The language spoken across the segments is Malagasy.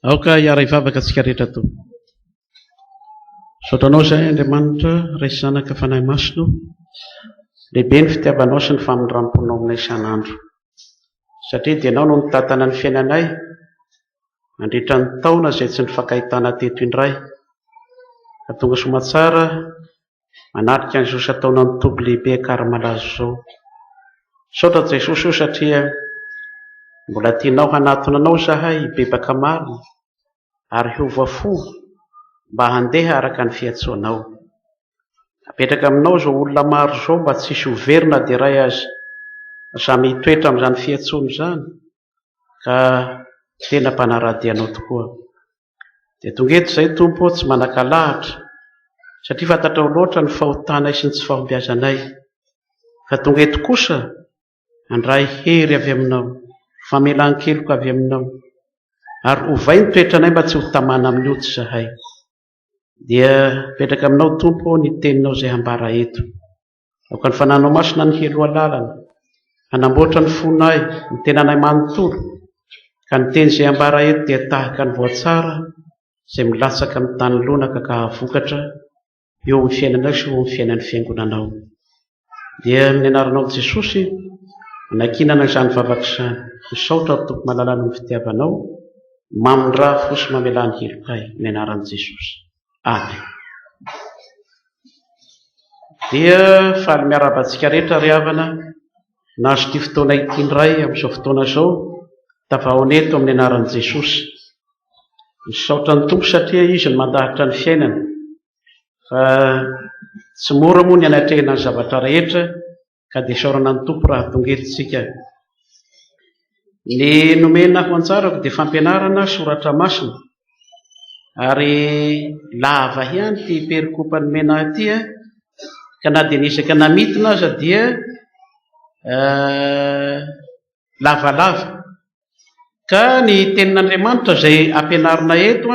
aoka hiara hivavaka antsika rehetra to saotranao izay Andriamanitra raisy zanaka fanahy masino, lehibe ny fitiavanao sy ny famindramponao aminay isan'andro, satria dia ianao no nitatana ny fiainanay mandritra ny taona izay tsy nifankahitana teto indray, ka tonga somatsara manatrika an'izao ataona ny toby lehibe akary malazo izao. Saotra Jesosy io satria mbola tianao hanatona anao zahay bebaka marina ary hiova fo mba handeha araka ny fiantsoanao. Apetraka aminao izao olona maro izao mba tsisy overina dia ray azy samy hitoetra amin'izany fiantsoana izany, ka tena mpanaradianao tokoa. Dia tonga eto izay Tompo, tsy manan-kalahatra satria fantatrao loatra ny fahotanay sy ny tsy fahombiazanay, fa tonga eto kosa handray hery avy aminao, famelan-keloka avy aminao, ary ovay ny toetranay mba tsy ho tamana amin'ny otsy zahay. Dia petraka aminao Tompo ny teninao izay hambara eto, aoka ny fananao masina ny helo lalana, hanamboatra ny fonay, ny tenanay manontolo, ka ny teny izay hambara eto dia tahaka ny voatsara izay milatsaka amin'ny tany lonaka ka havokatra eo amin'ny fiainanao sy eo amin'ny fiainan'ny fiangonanao. Dia amin'ny anaranao Jesosy nakinana izany vavaka izany, misaotra Tompo mahalala ny fitiavanao, mamindra fosy mamelany helokay amin'ny anaran'i Jesosy. Amen. Dia faly miarabantsika rehetra ry havana, nahazo ity fotoana ity indray amin'izao fotoana izao, tavahoneto amin'ny anaran'i Jesosy. Misaotra ny Tompo satria izy no mandahatra ny fiainana, fa tsy mora moa ny anatrehana ny zavatra rehetra, ka dia saorana ny Tompo raha tonga etontsika. Ny nomena ho antsarako dia fampianarana soratra masina, ary lava ihany ty perikopany mena aty, ka na dia nisaka namitona aza dia lavalava. Ka ny tenin'Andriamanitra izay ampianarina eto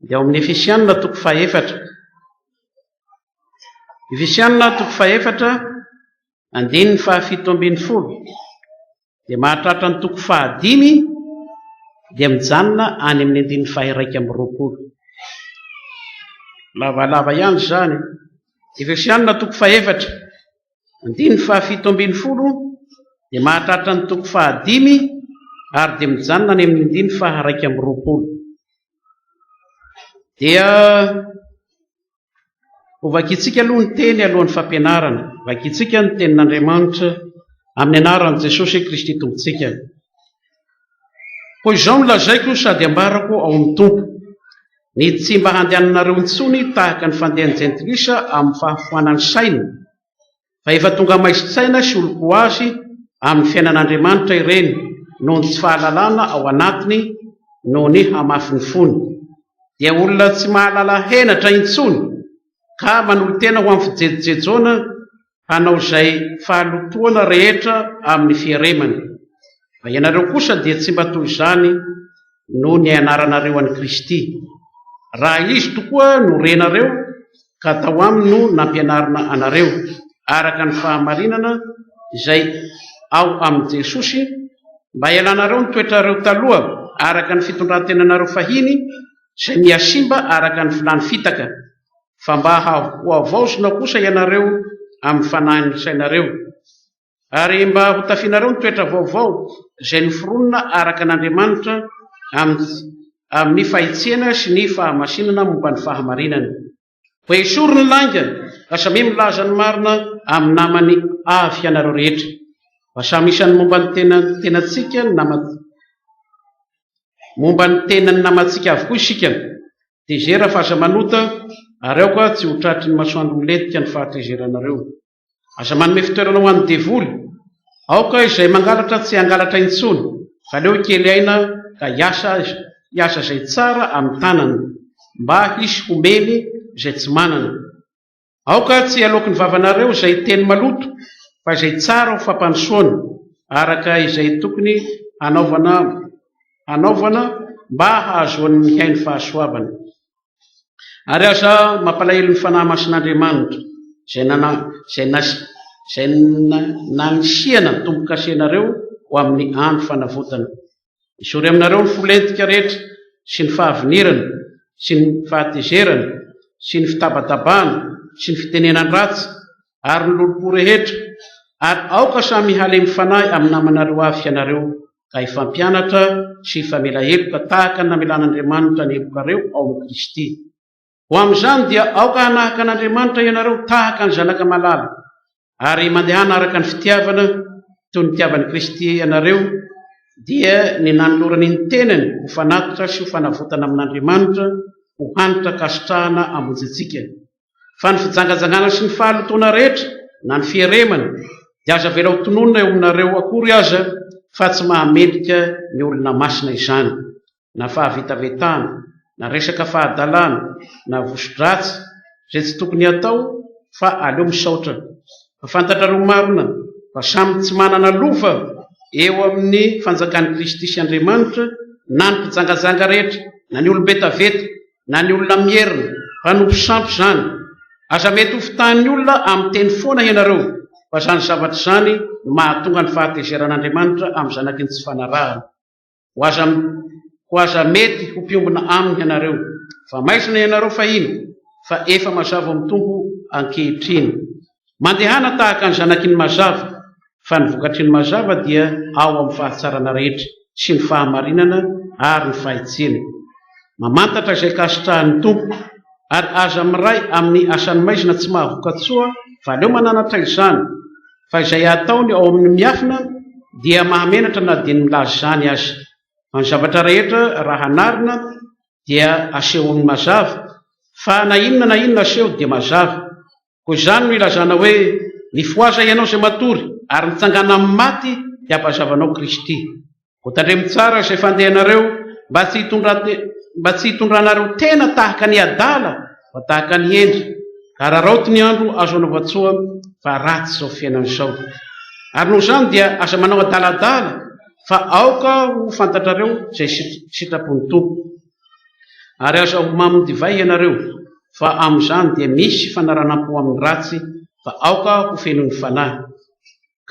dia ao amin'ny Efesianina 4:4. Efesianina 4:4 andininy 7:12, dia mahatratra ny 5 dia mijanona any amin'ny 1:20. Lavalava ihany zany. Efesianina 4:4 andininy 7:12 dia mahatratra ny 5 ary dia mijanona any amin'ny 1:20. Dia ho vakitsika aloha ny teny alohan'ny fampianarana, vakitsika ny tenin'Andriamanitra amin'ny anaran'i Jesosy Kristy Tompontsika. Koa izao nolazaiko sady ambarako ao amin'ny Tompo, ny tsy mba handehananareo intsony tahaka ny fandehan'ny jentilisa amin'ny fahafoanany saina, fa efa tonga maizitsaina sy oloko azy amin'ny fiainan'Andriamanitra ireny, noho ny tsy fahalalana ao anatiny noho ny hamafy ny fony. Dia olona tsy mahalala henatra intsony, ka manolo tena ho amin'ny fijejojejoana hanao izay fahalotoana rehetra amin'ny fieremany. Fa ianareo kosa dia tsy mba toy izany noho ny anaranareo an'i Kristy. Raha izy tokoa no renareo, ka tao aminy no nampianarina anareo araka ny fahamarinana izay ao amin'ny Jesosy, mba ialanareo ny toetrareo taloha araka ny fitondrantenanareo fahiny izay miasimba araka ny vilany fitaka, fa mba hoavaozona kosa ianareo amin'ny fanahin'ny sainareo, ary mba ho tafianareo ny toetra vaovao izay noforonina araka n'Andriamanitra amin'ny fahitsena sy ny fahamasinana momba ny fahamarinana. Ho esory ny langa, ka samy milaza ny marina amin'ny namany avy ianareo rehetra, fa samy isan'ny momba ny tenantsika momba ny tenany namantsika avokoa isika. Tezera fa aza manota, ary aoka tsy ho tratry ny masoandro miletika ny fahatezeranareo. Aza manome fitoerana ho an'ny devoly, aoka izay mangalatra tsy hangalatra intsony, fa leo kely aina ka hiasa izay tsara amin'ny tanany, mba hisy homeny izay tsy manana. Aoka tsy aloky ny vavanareo izay teny maloto, fa izay tsara ho fampanosoana araka izay tokony hanaovana mba hahazoan'ny hainy fahasoavana. Ary aza mampalahelo ny fanahy masin'Andriamanitra izay nanisiana tombo-kasenareo ho amin'ny andro fanavotana. Isory aminareo ny folentika rehetra sy ny fahavinirana sy ny fahatezerana sy ny fitabatabana sy ny fitenenany ratsy ary ny lolopo rehetra, ary aoka samy halemy fanahy amin'ny namanareo avy ianareo ka ifampianatra sy ifamela heloka tahaka ny namelan'Andriamanitra ny helokareo ao amin'ny Kristy. Ho amin'izany dia aoka hanahaka an'Andriamanitra ianareo tahaka ny zanaka malala, ary mandehana araka ny fitiavana toy ny tiavan'i Kristy ianareo, dia ny nanolorany ny tenany ho fanatitra sy ho fanavotana amin'Andriamanitra ho hanitra kasitrahana amonjy antsika. Fa ny fijangajangana sy ny fahalotoana rehetra na ny fieremana dia aza vela ho tononona eo aminareo akory aza, fa tsy mahamendrika ny olona masina izany, na fahavitavetana, na resaka fahadalana, na voso-dratsy izay tsy tokony atao, fa aleo misaotra. Fa fantatrareo marina fa samy tsy manana lofa eo amin'ny fanjakan'i Kristy sy Andriamanitra, na ny mpijangajanga rehetra, na ny olombetaveta, na ny olona mierina, fa nompo sampy izany. Aza mety ho fitahan'ny olona amin'ny teny foana ianareo, fa zany zavatra zany no mahatonga ny fahatezeran'Andriamanitra amin'ny zanaky ny tsy fanarahana. Ho aza mety ho mpiombona aminy ianareo, fa maizina ianareo fahiny, fa efa mazava amin'ny tombo ankehitriny. Mandehana tahaka ny zanaky ny mazava, fa ny vokatry ny mazava dia ao amin'ny fahatsarana rehetra sy ny fahamarinana ary ny fahitsiana. Mamantatra izay kasitrahan'ny tompo, ary aza miray amin'ny asany maizina tsy mahavoka-tsoa, fa aleo mananatra izany. Fa izay ataony ao amin'ny miafina dia mahamenatra na dia ny milaza izany azy. Fa ny zavatra rehetra raha hanarina dia asehon'ny mazava, fa na inona aseho dia mazava. Koa izany no ilazana hoe nifoaza ianao izay matory ary nitsangana amin'ny maty dia ampazavanao Kristy. Ho tandremo tsara izay fandehanareo mba tsy hitondranareo tena tahaka ny adala, fa tahaka ny endry, ka raraoty ny andro azo anaovatsoa fa ratsy izao fiainana izao. Ary noho izany dia aza manao adaladala, fa aoka ho fantatrareo izay sitrapon'ny tompo. Ary aza ho mamony divay ianareo, fa amin'izany dia misy fanaranam-po amin'ny ratsy, fa aoka ho fenon'ny fanahy.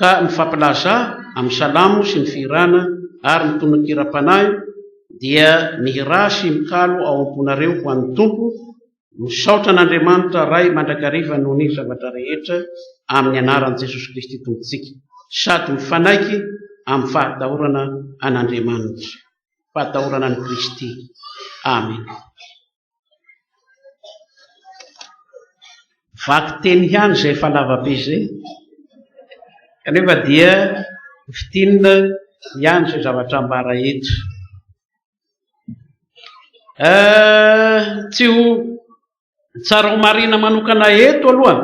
Ka ny fampilaza amin'ny salamo sy ny firana ary ny tononkira-panahy dia mihira sy mikalo ao am-ponareo ho an'ny tompo, misaotra an'Andriamanitra ray mandrakariva noho ny zavatra rehetra amin'ny anaran'i Jesosy Kristy tompontsika, sady mifanaiky amin'ny fahatahorana an'Andriamanitra, fahatahorana an'i Kristy. Amen. Vaky teny ihany izay efa lavabe izay, kanefa dia fitinina ihany izay zavatra ambara eto. Tsy ho tsara ho marina manokana eto aloha,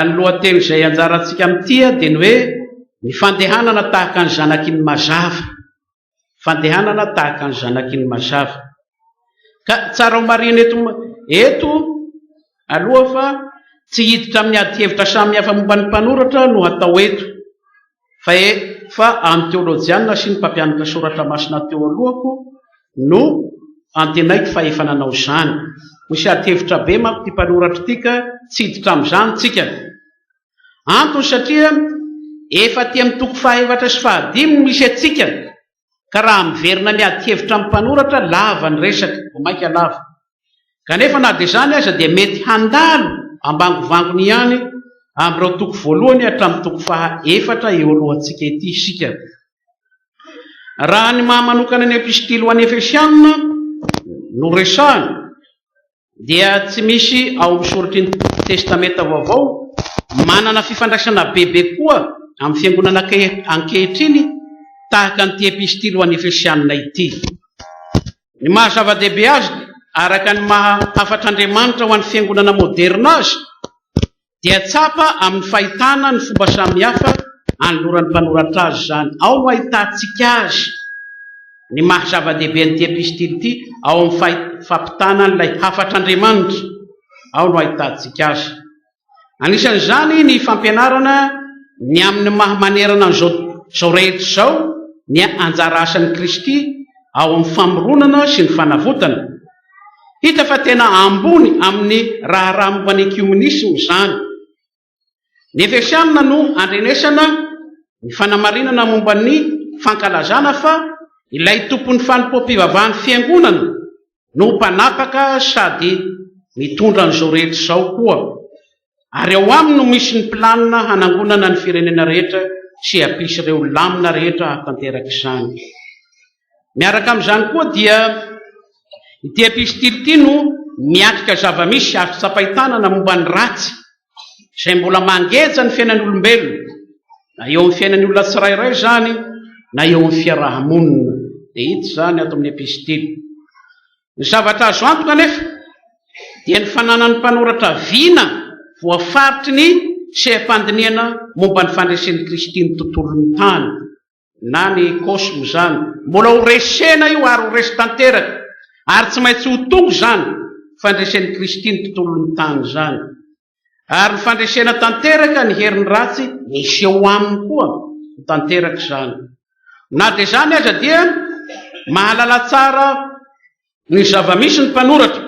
ny lohateny izay anjarantsika amin'ity dia ny hoe ny fandehanana tahaka ny zanaky ny mazava, fandehanana tahaka ny zanaky ny mazava. Ka tsara ho marina eto aloha fa tsy hiditra amin'ny ady hevitra samihafa momba ny mpanoratra no atao eto, fa amin'ny teolojiana sy ny mpampianatra soratra masina teo alohako no antenaiko fa efa nanao izany. Misy ady hevitra be manko ty mpanoratra tika, tsy hiditra amin'izany tsika. Antony satria efa ty amin'ny toko fahaefatra sy fahadimy misy atsika, ka raha miverina ny ady hevitra amin'ny mpanoratra lava ny resaka, ho mainka lava. Kanefa na dia izany aza dia mety handalo ambangovangony ihany amin'ireo toko voalohany hatramin'ny toko fahaefatra eo alohantsika ety isika. Raha ny mahamanokana ny epistily ho an'ny Efesianina no resahana, dia tsy misy ao amin'ny soratry ny testamenta vaovao manana fifandraisana bebe koa amin'ny fiangonana ankehitriny tahaka an'ity epistily ho an'ny Efesianina ity. Ny mahazava-dehibe azy araka ny mahafatr'Andriamanitra ho an'ny fiangonana moderna azy dia tsapa amin'ny fahitana ny fomba samihafa anoloran'ny mpanoratra azy zany. Ao no ahitantsika azy ny mahazava-dehibe an'ity epistily ity, ao amin'ny fampitana n'ilay hafatr'Andriamanitra, ao no ahitantsika azy. Anisan'izany ny fampianarana ny amin'ny mahamanerana an'izao rehetra izao ny anjara asan'i Kristy ao amin'ny famoronana sy ny fanavotana. Hita fa tena ambony amin'ny raha momba ny ekumenisma izany. Ny Efesianina no andrenesana ny fanamarinana momba ny fankalazana fa ilay tompon'ny fanompoam-pivavahany fiangonana no mpanapaka sady mitondra an'izao rehetra izao koa, ary ao aminy no misy ny planina hanangonana ny firenena rehetra sy hampisy ireo lamina rehetra hatanteraka izany. Miaraka amin'izany koa dia ity epistily ity no miatrika zava-misy azo tsapahitanana momba ny ratsy izay mbola mangeja ny fiainan'ny olombelona, na eo amin'ny fiainan'ny olona tsirairay zany na eo amin'ny fiarahamonina. Dia hita zany ato amin'ny epistily. Ny zavatra azo antoka nefa dia ny fananan'ny mpanoratra viana voafaritry ny seha-pandiniana momba ny fandresen'ny Kristy ny tontolon'ny tany, na ny kosmo zany. Mbola ho resena io ary ho resy tanteraka, ary tsy maintsy ho tongo zany fandresen'ny Kristy ny tontolon'ny tany zany. Ary ny fandresena tanteraka ny herin'ny ratsy misy eo aminy koa ny tanteraka zany. Na dia zany aza dia mahalala tsara ny zava-misy ny mpanoratra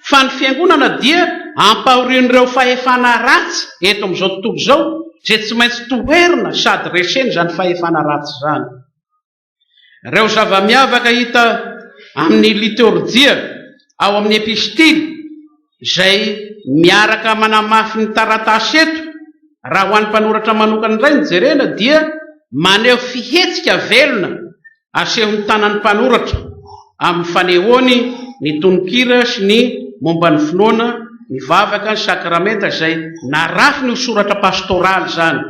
fa ny fiangonana dia ampahorian'ireo fahefana ratsy eto amin'izao tontolo izao, izay tsy maintsy toerina sady reseny zany fahefana ratsy zany. Ireo zava-miavaka hita amin'ny liturjia ao amin'ny epistily izay miaraka manamafy ny taratasy eto, raha ho an'ny mpanoratra manokana indray ny jerena dia maneho fihetsika velona asehon'ny tanan'ny mpanoratra amin'ny fanehoany ny tononkira sy ny momba ny finoana, ny vavaka, ny sakramenta izay narafy ny soratra pastoraly zany.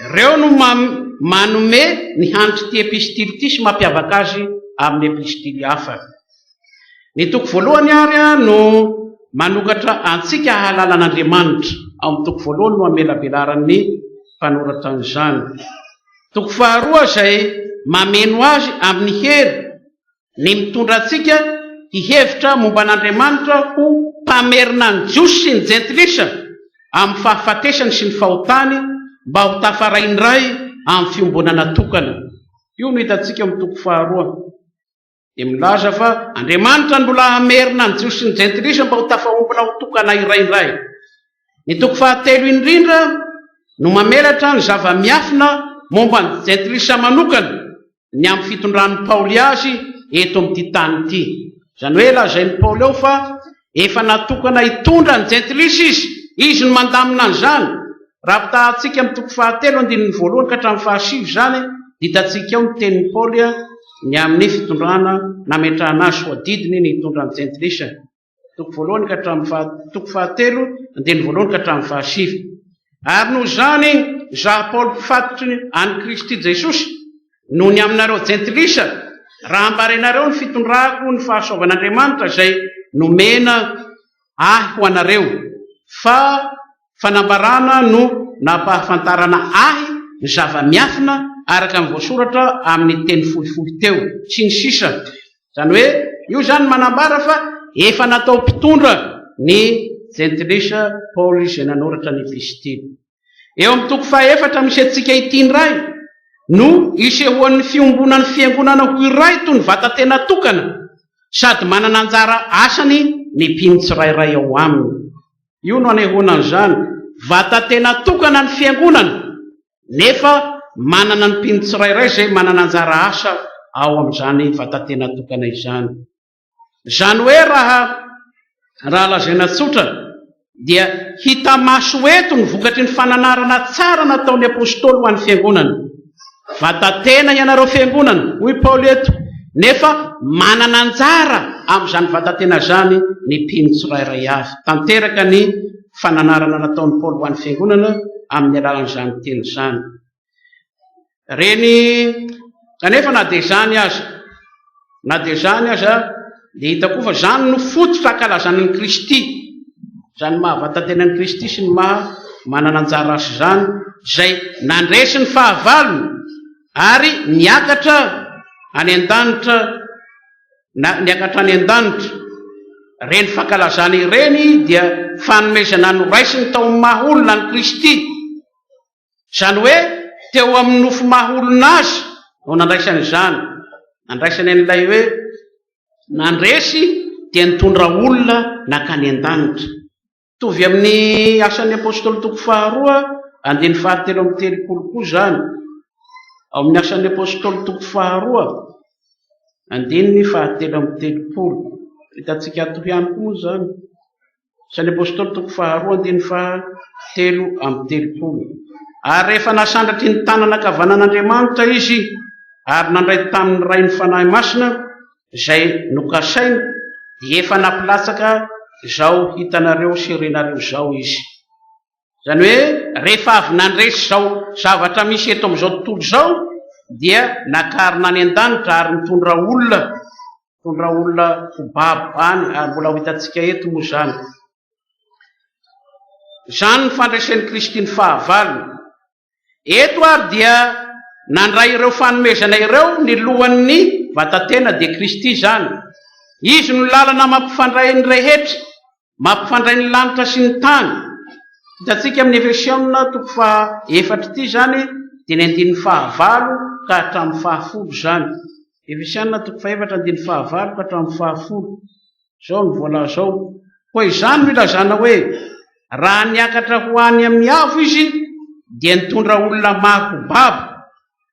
Ireo no manome ny hanitry ty epistily ity sy mampiavaka azy amin'ny epistily hafa. Ny toko voalohany ary no manokatra antsika halalan'Andriamanitra. Ao amin'ny toko voalohany no amelabelaran'ny mpanoratra an'izany. Toko faharoa izay mameno azy amin'ny hery ny mitondra antsika hihevitra momba an'Andriamanitra ho mpamerina ny jiosy sy ny jentilisa amin'ny fahafatesany sy ny fahotany mba ho tafaray indray amin'ny fiombonana tokana. Io no hitantsika amin'ny toko faharoa. Dia milaza fa Andriamanitra mbola hamerina ny jiosy sy ny jentilisa mba ho tafahombona ho tokana iraindray. Ny toko fahatelo indrindra no mamelatra ny zava-miafina momba ny jentilisa manokana ny amin'ny fitondran'ny Paoly azy eto amin'ity tany ity. Izany hoe lazain'ny Paoly eo fa efa natokana hitondra ny jentilisa izy no mandamina an'izany. Raha pitahantsika amin'ny toko fahatelo andininy voalohany ka hatramin'ny fahasivy zany, ditantsika eo ny tenin'ny Paoly ny amin'ny fitondrana nametrahana azy ho adidiny ny hitondra ny jentilisa. Toko voalohany ka hatramin'ny toko fahatelo andininy voalohany ka hatramin'ny fahasivy. Ary noho zany zaho Paoly mpifatitry any Kristy Jesosy noho ny aminareo jentilisa, raha ambarenareo ny fitondrako ny fahasoavan'Andriamanitra izay nomena ahy ho anareo, fa fanambarana no nampahafantarana ahy ny zava-miafina araka amin'ny voasoratra amin'ny teny fohifohy teo sy ny sisa. Izany hoe io zany manambara fa efa natao mpitondra ny jentilisa Paoly izay nanoratra ny epistily. Eo amin'ny toko fahaefatra misy antsika ity indray no isehoan'ny fiombonan'ny fiangonana ho iray toy ny vatatena tokana sady manana anjara asany ny mpino tsirairay ao aminy. Io no anehoana an'izany, vatatena tokana ny fiangonana nefa manana ny mpino tsirairay izay manana anjara asa ao amin'izany vatatena tokana izany. Izany hoe raha lazaina tsotra dia hita maso eto ny vokatry ny fananarana tsara nataon'ny apôstôly ho an'ny fiangonana. Vatatena ianareo fiangonana, hoy Paoly eto, nefa manana anjara amin'izany vatatena zany ny mpino tsirairay avy. Tanteraka ny fananarana nataon'ny Paoly ho an'ny fiangonana amin'ny alalan'izany teny zany. Reny kanefa na dia zany aza dia hitako fa zany no fototra hankalazan'ny Kristy, zany mahavatantenan'ny Kristy sy ny manana anjara asa zany izay nandresy ny fahavalony ary niakatra any an-danitra. Reny fankalazana ireny dia fanomezana noraisiny tao amin'ny maha-olona ny Kristy. Izany hoe teo amin'ny nofo maha-olona azy no nandraisany izany. Nandraisany an'ilay hoe nandresy dia nitondra olona nakany an-danitra. Tovy amin'ny asan'ny apôstôly toko faharoa andininy fahatelo amin'ny telopolo koa zany. Ao amin'ny asan'ny apôstôly toko faharoa andininy fahatelo amin'ny telopolo. Hitantsika ato ihany koa zany. San'ny apôstôly toko faharoa andiny fahatelo amin'ny telopolo. Ary rehefa nasandratry ny tanana kavanan'Andriamanitra izy ary nandray tamin'ny ray ny fanahy masina izay nokasainy dia efa nampilatsaka izao hitanareo sy renareo zao izy. Zany hoe rehefa avy nandresy zao zavatra misy eto amin'izao tontolo zao dia nakarina any an-danitra ary mitondra olona ho babo any ary mbola ho hitantsika eto moa zany. Zany ny fandraisan'i Kristy ny fahavalony. Eto ary dia nandray ireo fanomezana ireo ny lohan'ny vatatena dia Kristy zany. Izy no lalana mampifandray ny rehetra, mampifandray ny lanitra sy ny tany. Hitantsika amin'ny Efesiona toko fahaefatra ity zany dia ny andin'ny fahavalo ka hatramin'ny fahafolo zany. Efesiona toko fahaefatra andin'ny fahavalo ka hatramin'ny fahafolo. Zao ny voalaza zao. Koa izany no ilazana hoe raha niakatra ho any amin'ny avo izy dia nitondra olona mako babo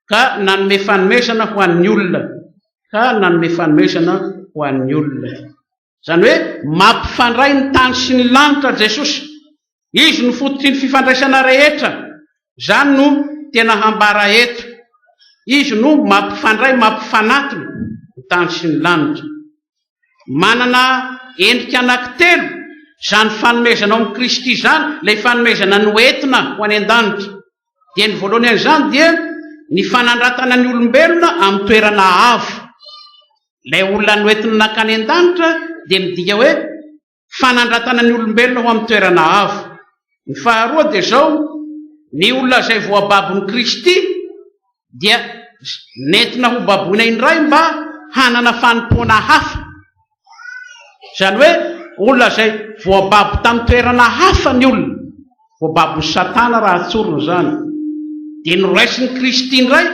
ka nanome fanomezana ho an'ny olona. Zany hoe mampifandray ny tany sy ny lanitra Jesosy. Izy no fototry ny fifandraisana rehetra. Zany no tena hambara eto. Izy no mampifandray, mampifanatiny ny tany sy ny lanitra. Manana endrika anankitelo zany fanomezana ao amin'ny Kristy zany, ilay fanomezana noentina ho any an-danitra. Dia ny voalohany an'izany dia ny fanandratana ny olombelona amin'ny toerana avo. Ilay olona noentina nakany an-danitra dia midika hoe fanandratana ny olombelona ho amin'ny toerana avo. Ny faharoa dia zao, ny olona izay voababon'ny Kristy dia nentina ho baboina indray mba hanana fanompoana hafa. Zany hoe olona izay voababo tamin'ny toerana hafa ny olona, voababon'ny Satana raha atsorina zany, dia noraisin'ny Kristy indray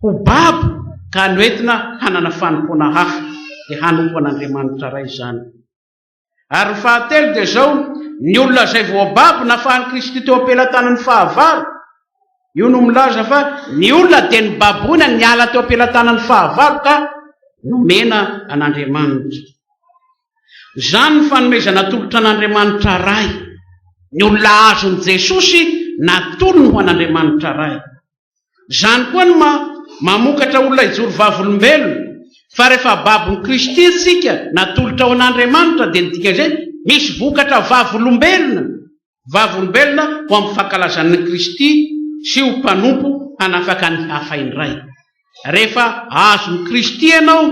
ho babo ka noentina hanana fanompoana hafa dia hanompo an'Andriamanitra ray zany. Ary ny fahatelo dia zao, ny olona izay voababo nafahan'i Kristy teo am-pelantanan'ny fahavalo. Io no milaza fa ny olona dia nibaboina niala teo am-pelantanan'ny fahavalo ka nomena an'Andriamanitra. Zany ny fanomezana tolotra an'Andriamanitra ray. Ny olona azon'i Jesosy natolony ho an'Andriamanitra ray. Zany koa no mamokatra olona hijoro vavolombelona. Fa rehefa babon'i Kristy isika natolotra ho an'Andriamanitra dia nidika izay misy vokatra vavolombelona ho amin'ny fankalazan'i Kristy sy ho mpanompo hanafaka ny hafa indray. Rehefa azon'i Kristy ianao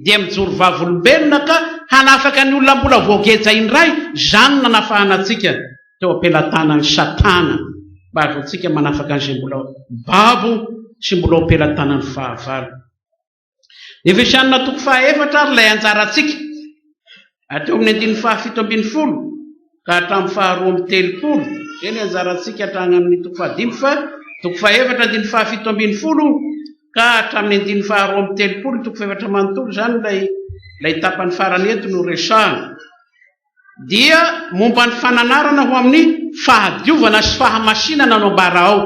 dia mijoro vavolombelona ka hanafaka ny olona mbola voageja indray. Zany nanafahanantsika teo am-pelantanan'ny Satana mba azontsika manafaka an'izay mbola babo sy mbola ao am-pelantanan'ny fahavalo. Efesiana toko fahaefatra ary ilay anjarantsika ateo amin'ny andin'ny fahafito ambin'ny folo ka hatramin'ny faharoa amin'ny telopolo. Zay ny anjarantsika hatrany amin'ny toko fahadimy fa toko fahaefatra andin'ny fahafito ambin'ny folo ka hatramin'ny andin'ny faharoa amin'ny telopolo. Toko fahaefatra manontolo zany ilay tapany farany eto no resahana. Dia momba ny fananarana ho amin'ny fahadiovana sy fahamasinana no ambara ao.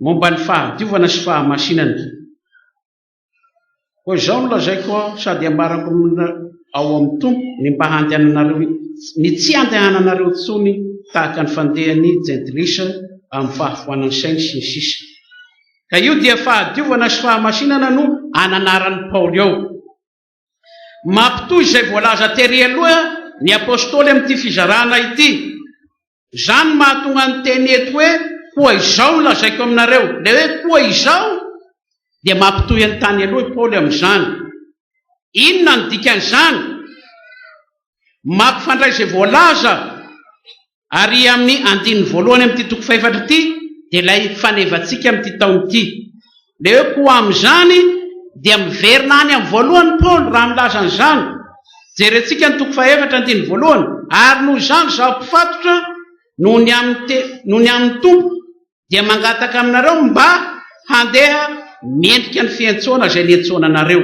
Momba ny fahadiovana sy fahamasinana. Koa izao no lazaiko sady ambarako ao amin'ny tompo ny mba handehananareo, ny tsy handehananareo tsony tahaka ny fandehany jentilisa amin'ny fahafoanan'ny sainy sy ny sisa. Ka io dia fahadiovana sy fahamasinana no ananaran'ny Paoly ao. Mampitoy izay voalaza tery aloha ny apôstôly amin'ity fizarana ity. Zany mahatonga ny teny eto hoe koa izao no lazaiko aminareo. Le hoe koa izao dia mampitoy ny tany aloha Paoly amin'izany. Inona ny dikan'izany? Mampifandray izay voalaza ary amin'ny andininy voalohany amin'ity toko fahaefatra ity dia ilay fanevantsika amin'ity taona ity. Le hoe koa amin'izany dia miverina any amin'ny voalohany Paoly raha milaza an'izany. Jerentsika ny toko fahaefatra andininy voalohany. Ary noho izany zaho mpifatotra noho ny amin'ny tompo dia mangataka aminareo mba handeha miendrika ny fiantsoana izay niantsoana anareo.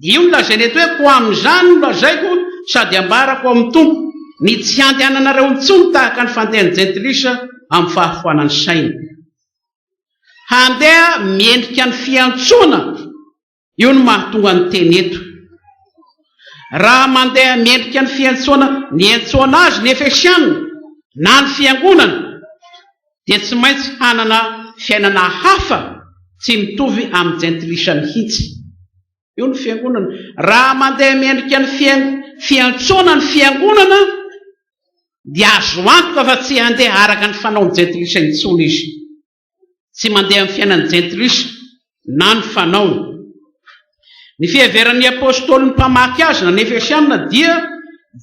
Io no lazainy eto hoe ko amin'izany no lazaiko sady ambarako amin'ny tompo ny tsy handehananareo intsony tahaka ny fandehan'ny jentilisa amin'ny fahafoanan'ny saina. Handeha miendrika ny fiantsoana. io no mahatonga ny teny eto. Raha mandeha miendrika ny ny entsoana azy ny Efesianina na ny fiangonana dia tsy maintsy hanana fiainana hafa tsy mitovy amin'ny jentilisa mihitsy. Io ny fiangonana. Raha mandeha miendrika ny fiantsoana ny fiangonana dia azo antoka fa tsy handeha araka ny fanaony jentilisa intsony izy, tsy mandeha amin'ny fiainany jentilisa na ny fanaony. Ny fiheveran'ny apôstôly ny mpamaky azy na ny Efesianina dia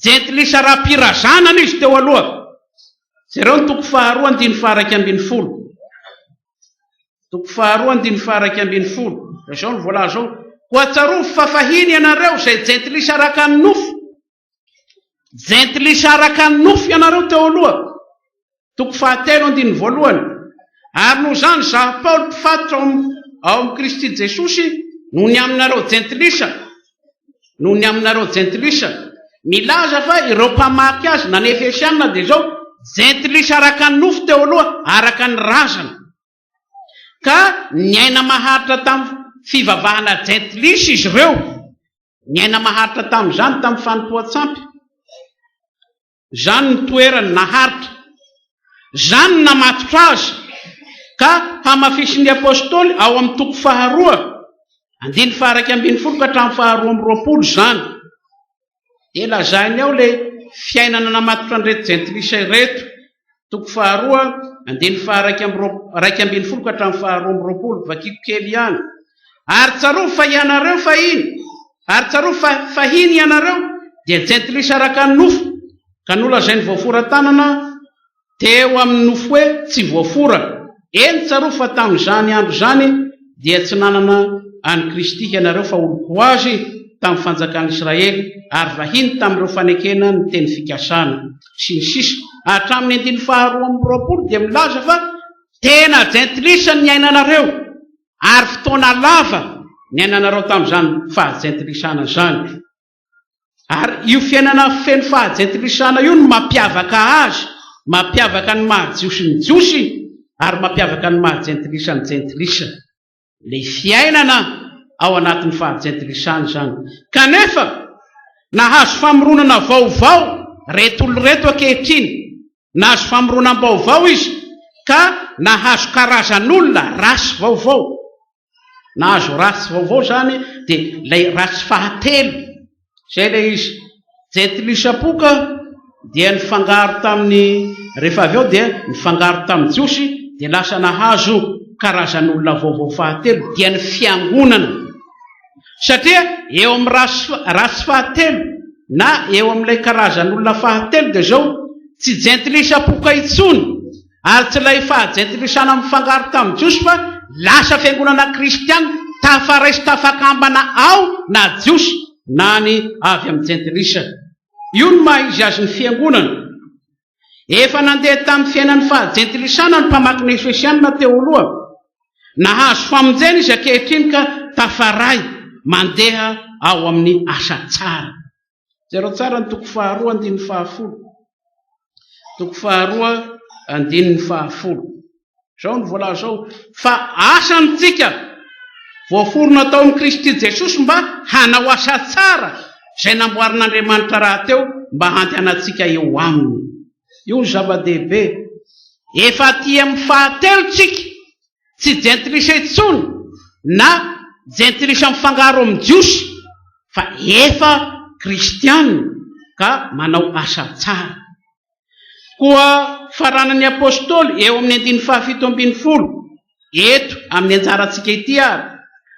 jentilisa ra-pirazanana izy teo aloha. Zereo ny toko 2:1-10. Toko 2:1-10. Izao ny voalaza zao: ko atsarova fafahiny ianareo izay jentilisa araka ny nofo. Jentilisa araka ny nofo ianareo teo aloha. Toko 3:1. Ary noho izany zaho Paoly mpifatitra ao amin'ny Kristy Jesosy noho ny aminareo jentilisa, milaza fa ireo mpamaky azy na ny Efesianina dia zao jentilisa araka ny nofo teo aloha, araka ny razana. Ka niaina maharitra tamin'ny fivavahana jentilisa izy ireo, niaina maharitra tamin'izany tamin'ny fanompoan-tsampy. Zany ny toerany naharitra, zany ny namatotra azy. Ka hamafisin'ny apôstôly ao amin'ny toko 2:1-20 ka hatramin'ny 2:20 zany dia lazainy ao le fiainana namatotra an'ireto jentilisa ireto. Toko 2:1-2:20 ka hatramin'ny 2:20 vakiko kely ihany. Ary tsarova fa ianareo fahiny ianareo dia jentilisa araka ny nofo, ka nolazainy voaforan-tanana teo amin'ny nofo hoe tsy voafora. Eny tsarova fa tamin'izany andro zany dia tsy nanana any Kristy ianareo fa oloko azy tamin'ny fanjakan'ny Israely, ary vahiny tamin'ireo fanekena ny teny fikasana sy ny sisa. Hatramin'ny 2:20 dia milaza fa tena jentilisa ny ainanareo, ary fotoana lava ny ainanareo tamin'izany fahajentilisana zany. Ary io fiainana feno fahajentilisana io no mampiavaka azy, mampiavaka ny mahajiosy ny jiosy, ary mampiavaka ny mahajentilisa ny jentilisa. Le fiainana ao anatin'ny fahajentilisany zany. Kanefa nahazo famoronana vaovao reto olo reto ankehitriny, nahazo famoronam-baovao izy, ka nahazo karazan'olona rasy vaovao. Nahazo rasy vaovao zany dia ilay rasy fahatelo. Zay le izy jentilisa poka dia nifangaro tamin'ny, rehefa avy ao dia nifangaro tamin'ny jiosy, dia lasa nahazo karazan'olona vaovao fahatelo, dia ny fiangonana. Satria eo amin'ny rasy fahatelo na eo amin'ilay karazan'olona fahatelo dia zao tsy jentilisa poka itsony, ary tsy ilay fahajentilisana mifangaro tamin'ny jiosy, fa lasa fiangonana kristiana tafaraisy tafakambana ao na jiosy na ny avy amin'ny jentilisa. Io no maha izy azy ny fiangonana. Efa nandeha tamin'ny fiainan'ny fahajentilisana ny mpamaky ny Efesianina teo aloha, nahazo famonjena izy ankehitriny ka tafaray mandeha ao amin'ny asa tsara. Zereo tsara ny toko 2:1-10. Toko 2:1-10. Zao ny voalaza zao: fa asantsika voaforona tao amin'ny Kristy Jesosy mba hanao asa tsara izay namboarin'Andriamanitra rahateo mba handehanantsika eo aminy. Io ny zava-dehibe. Efa ty amin'ny fahatelo tsika, tsy jentilisa itsony na jentilisa mifangaro amin'ny jiosy, fa efa kristianina ka manao asa tsara. Koa faranan'ny apôstôly eo amin'ny 2:7 eto amin'ny anjarantsika ity ary: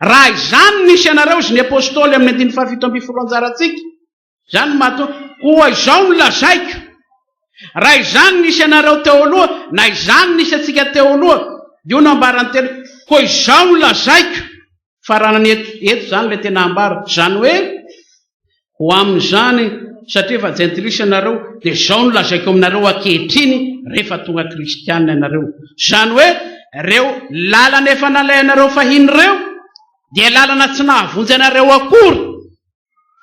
raha izany nisy ianareo izy ny apôstôly amin'ny 2:7 anjarantsika, zany mahatonga koa izao no lazaiko. Raha izany nisy ianareo teo aloha na izany nisy atsika teo aloha, dio no ambarany tena koa izao no lazaiko. Faranany eto zany le tena ambara, zany hoe ho amin'izany satria efa jentilisa ianareo dia izao no lazaiko aminareo ankehitriny rehefa tonga kristianina ianareo. Zany hoe reo lalana efa nalay ianareo fahiny reo dia lalana tsy nahavonjy ianareo akory,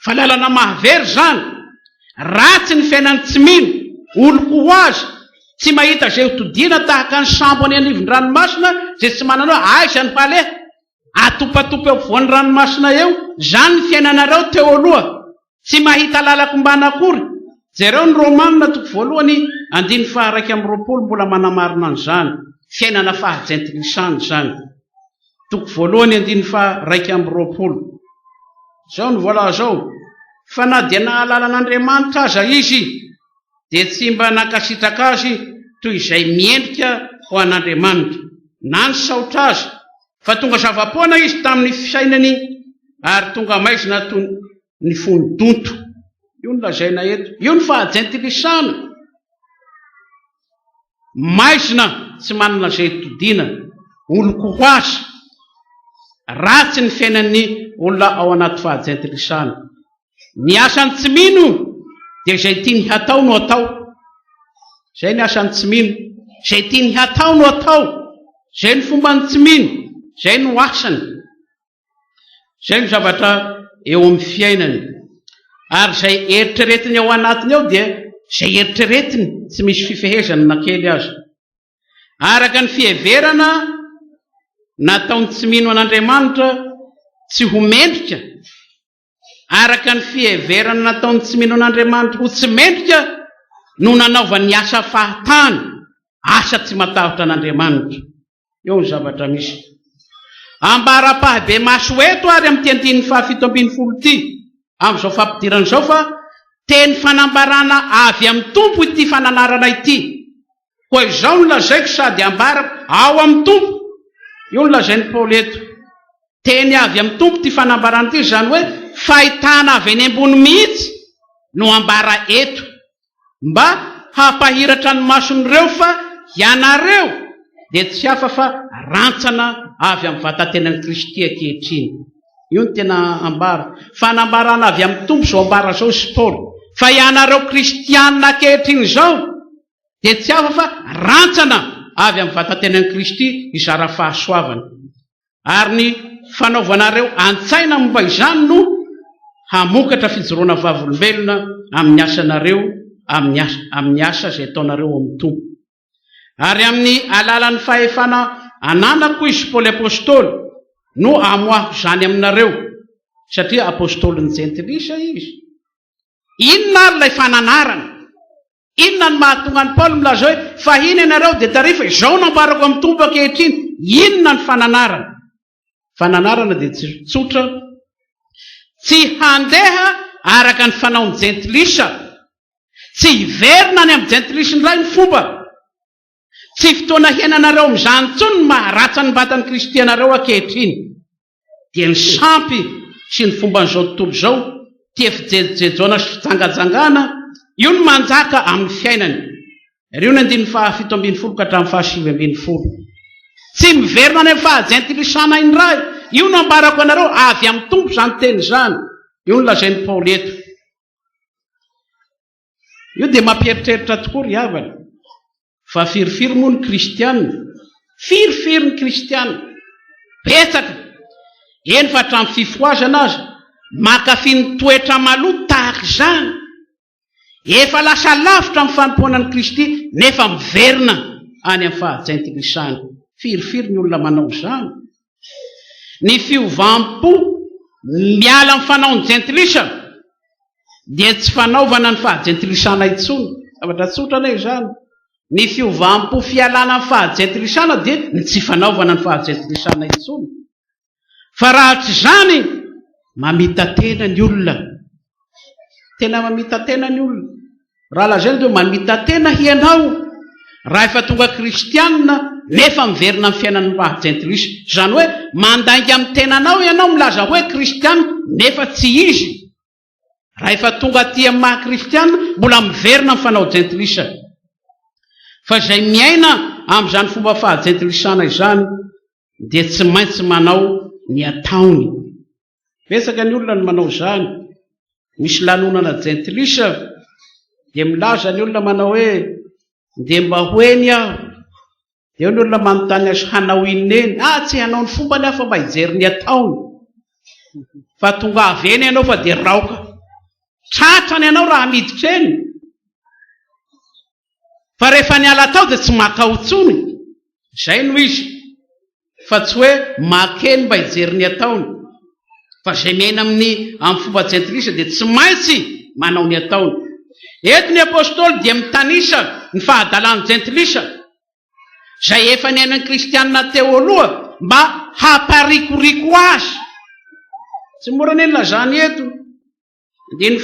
fa lalana mahavery zany. Ratsy ny fiainany tsy mino, oloko ho azy tsy mahita zay hotodiana tahaka ny sambo any anivon-dranomasina, zay tsy manana hoe aiza ny paleha, atopatopy eo voan'ny ranomasina eo, zany ny fiainanareo teo aloha, tsy mahita lalako mbanakory. Jereo ny Romanina toko voalohany 1:20 mbola manamarina an'izany fiainana fahajentilisany zany. Toko voalohany 1:20 zao ny vola zao, fa na dia nahalala an'Andriamanitra aza izy dia tsy mba nankasitraka azy toy izay miendrika ho an'Andriamanitra na ny saotra azy, fa tonga zavapoana izy tamin'ny fisainany ary tonga maizina toy ny fonodonto. Io ny lazaina eto, io ny fahajentilisana. Maizina tsy manana izay todiana, olo-kohoasy, ratsy ny fiainan'ny olona ao anaty fahajentilisana. Ny asany tsy mino dia izay tiany hatao no atao. Izay ny asany tsy mino, izay tiany hatao no atao. Izay ny fombany tsy mino, izay no asany. Izay ny zavatra eo amin'ny fiainany. Ary izay eritreretiny ao anatiny ao dia izay eritreretiny, tsy misy fifehezana na kely azy. Araka ny fiheverana nataony tsy mino an'Andriamanitra tsy ho mendrika, araka ny fiheverana nataony tsy mino an'Andriamanitra ho tsy mendrika no nanaovany asa fahatany, asa tsy matahotra an'Andriamanitra. Eo ny zavatra misy. Ambara-pahabe maso eto ary amin'ny teny 7:20 ity, amin'izao fampidiran'izao, fa teny fanambarana avy amin'ny tompo ity fananarana ity. Koa izao ny lazaiko sady ambara ao amin'ny tompo. Io ny lazainy Paoly eto. Teny avy amin'ny tompo ity fanambarana ity, zany hoe fahitana avy eny ambony mihitsy no ambara eto, mba hampahiratra ny mason'ireo fa ianareo dia tsy hafa fa rantsana avy amin'ny vatantenan'i Kristy ankehitriny. Io ny tena ambara. Fanambarana avy amin'ny tompo zao ambara zao sy Paoly. Fa ianareo kristianina ankehitriny zao dia tsy hafa fa rantsana avy amin'ny vatantenan'i Kristy izara fahasoavana. Ary ny fanaovanareo an-tsaina momba izany no hamokatra fijoroana vavolombelona amin'ny asanareo, amin'ny asa izay ataonareo amin'ny tompo. Ary amin'ny alalan'ny fahefana ananako izy Paoly apôstôly no amoahako izany aminareo, satria apôstôlin'ny jentilisa izy. Inona ary ilay fananarana? Inona ny mahatonga ny Paoly milaza hoe fahiny ianareo dia tarifa izao nambarako amin'ny tompo ankehitriny? Inona ny fananarana? Fananarana dia tsy tsotra, tsy handeha araka ny fanaon'ny jentilisa, tsy hiverina any amin'ny jentilisa indray ny fomba, tsy fotoana hiainanareo amin'izany intsony ny maharatsy ny vatan'ny Kristy ianareo ankehitriny, dia ny sampy sy ny fomban'izao tontolo izao, tia fijejoana sy fijangajangana, io ny manjaka amin'ny fiainany. Rio ny 7:20 ka hatramin'ny 7:20. Tsy miverina any amin'ny fahajentilisana indray. Io no ambarako anareo avy amin'ny tompo zany teny zany. Io ny lazainy Paoly eto. Io dia mampieritreritra tokoa ry havana. Fa firifiry moa ny kristianina. Firifiry ny kristianina. Betsaka. Eny fa hatramin'ny fifoazana azy. Mankafy ny toetra maloto tahaka izany. Efa lasa lavitra amin'ny fanompoanan'i Kristy nefa miverina any amin'ny fahajentilisana. Firifiry ny olona manao izany. Ny fiovampo miala amin'ny fanaon'ny jentilisa dia tsy fanaovana ny fahajentilisana intsony. Zavatra tsotra izany. Ny fiovampo fialana amin'ny fahajentilisana dia ny tsy fanaovana ny fahajentilisana intsony. Fa raha tsy izany, mamita tena ny olona. Tena mamita tena ny olona. Raha lazaina dia mamita tena hianao. Raha efa tonga kristianina nefa miverina amin'ny fiainan'ny fahajentilisana. Zany hoe mandainga amin'ny tenanao ianao milaza hoe kristianina nefa tsy izy. Raha efa tonga aty amin'ny maha-kristianina mbola miverina amin'ny fanao jentilisa. Fa izay miaina amin'izany fomba fahajentilisana izany dia tsy maintsy manao ny ataony. Betsaka ny olona no manao izany. Misy lanonana jentilisa dia milaza ny olona manao hoe dia mba hoeny aho. Dia ny olona manontany azy hanao inona eny? Tsy hanao ny fomba ny afa mba hijery ny ataony. Fa tonga avy eny ianao fa dia raoka. Tratrany ianao raha miditra eny. Fa rehefa niala tao dia tsy makao intsony. Izay no izy. fa tsy hoe makeny mba hijery ny ataony fa zay miaina amin'ny fomba jentilisa dia tsy maintsy manao ny ataony. Eto ny apôstôly dia mitanisa ny fahadalàny jentilisa zay efa ny ainan'ny kristianina teo aloha mba hamparikoriko azy. Tsy mora ny lazany eto andiny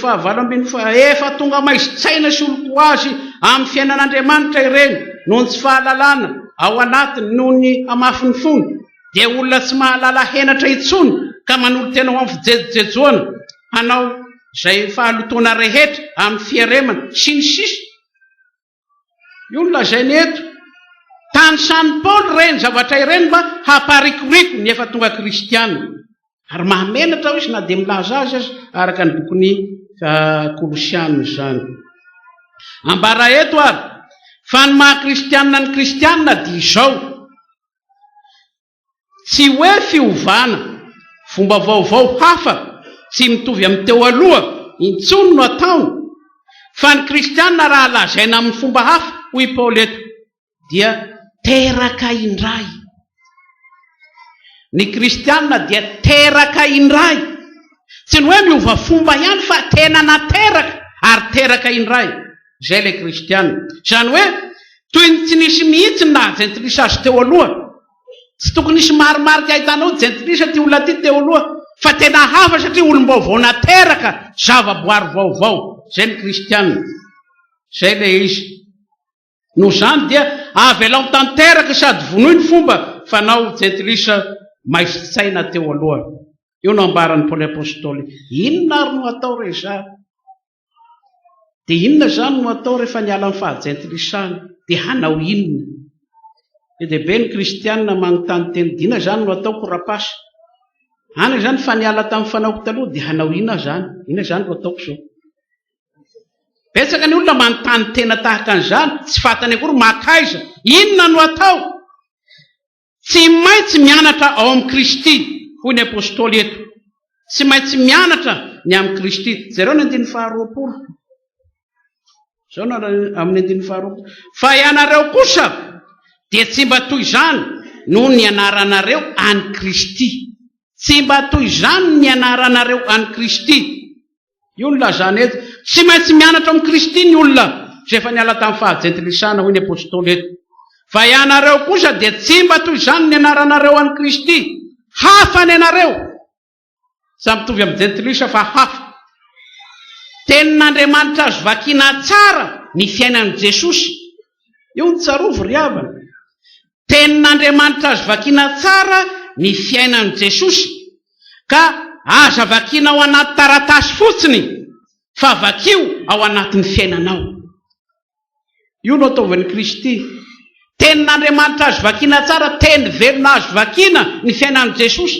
efa tonga maizitsaina sy oloko azy amin'ny fiainan'Andriamanitra ireny noho ny tsy fahalalana ao anatiny noho ny amafiny fony dia olona tsy mahalala henatra itsony ka manolo tena ho amin'ny fijejojejoana hanao zay fahalotoana rehetra amin'ny fiaremana sy ny sisa. Io no lazainy eto tany Saint Paul ireny zavatra ireny mba hamparikoriko ny efa tonga kristianina ary mahamenatra izy na dia milaza azy araka ny bokon'ny Kolosianina zany. Ambara eto ary fa ny maha-kristianina ny kristianina dia izao tsy hoe fiovana fomba vaovao hafa tsy mitovy amin'ny teo aloha intsony no ataony fa ny kristianina raha lazaina amin'ny fomba hafa hoy Paul eto dia teraka indray. Ny kristianina dia teraka indray, tsy ny hoe miova fomba ihany fa tena nateraka ary teraka indray. Zay le kristianina. Zany hoe toy ny tsy nisy mihitsy na jentilisa azy teo aloha, tsy tokony nisy marimarika ahitanao jentilisa ty olona ty teo aloha fa tena hafa satria olom-baovao nateraka zava-boary vaovao. Zay ny kristianina. Zay le izy. No zany dia avy alao tanteraka sady vonoy ny fomba fanao jentilisa maizitsaina teo aloha. Io no ambaran'ny Paoly apôstôly. Inona ary no atao rehetra? Dia inona zany no atao rehefa niala amin'ny fahajentilisana? Dia hanao inona? Dia be ny kristianina manontany teny dina zany no atao korapasy. Hany zany fa niala tamin'ny fanaoko taloha dia hanao inona zany? Inona zany ro ataoko zao? Betsaka ny olona manontany tena tahaka an'izany, tsy fantany akory makaiza. Inona no atao? Tsy maintsy mianatra ao amin'ny Kristy, hoy ny apôstôly eto. Tsy maintsy mianatra ny amin'ny Kristy. Zareo ny 2:20. Zao na amin'ny 2:20. Fa ianareo kosa dia tsy mba toy izany noho ny anaranareo any Kristy. Tsy mba toy izany ny anaranareo any Kristy. Io no lazany eto. Tsy maintsy mianatra amin'ny Kristy ny olona zay efa niala tamin'ny fahajentilisana, hoy ny apôstôly eto. Fa ianareo kosa dia tsy mba toy izany ny anaranareo any Kristy. Hafa ny anareo. Tsy mitovy amin'ny jentilisa fa hafa. Tenin'Andriamanitra azo vakiana tsara ny fiainan'i Jesosy. Io ny tsarovo ry havana. Tenin'Andriamanitra azo vakiana tsara ny fiainan'i Jesosy ka aza vakiana ao anaty taratasy fotsiny fa vakio ao anatin'ny fiainanao. Io no ataovan'ny Kristy. Tenin'Andriamanitra azo vakiana tsara, teny velona azo vakiana ny fiainan'i Jesosy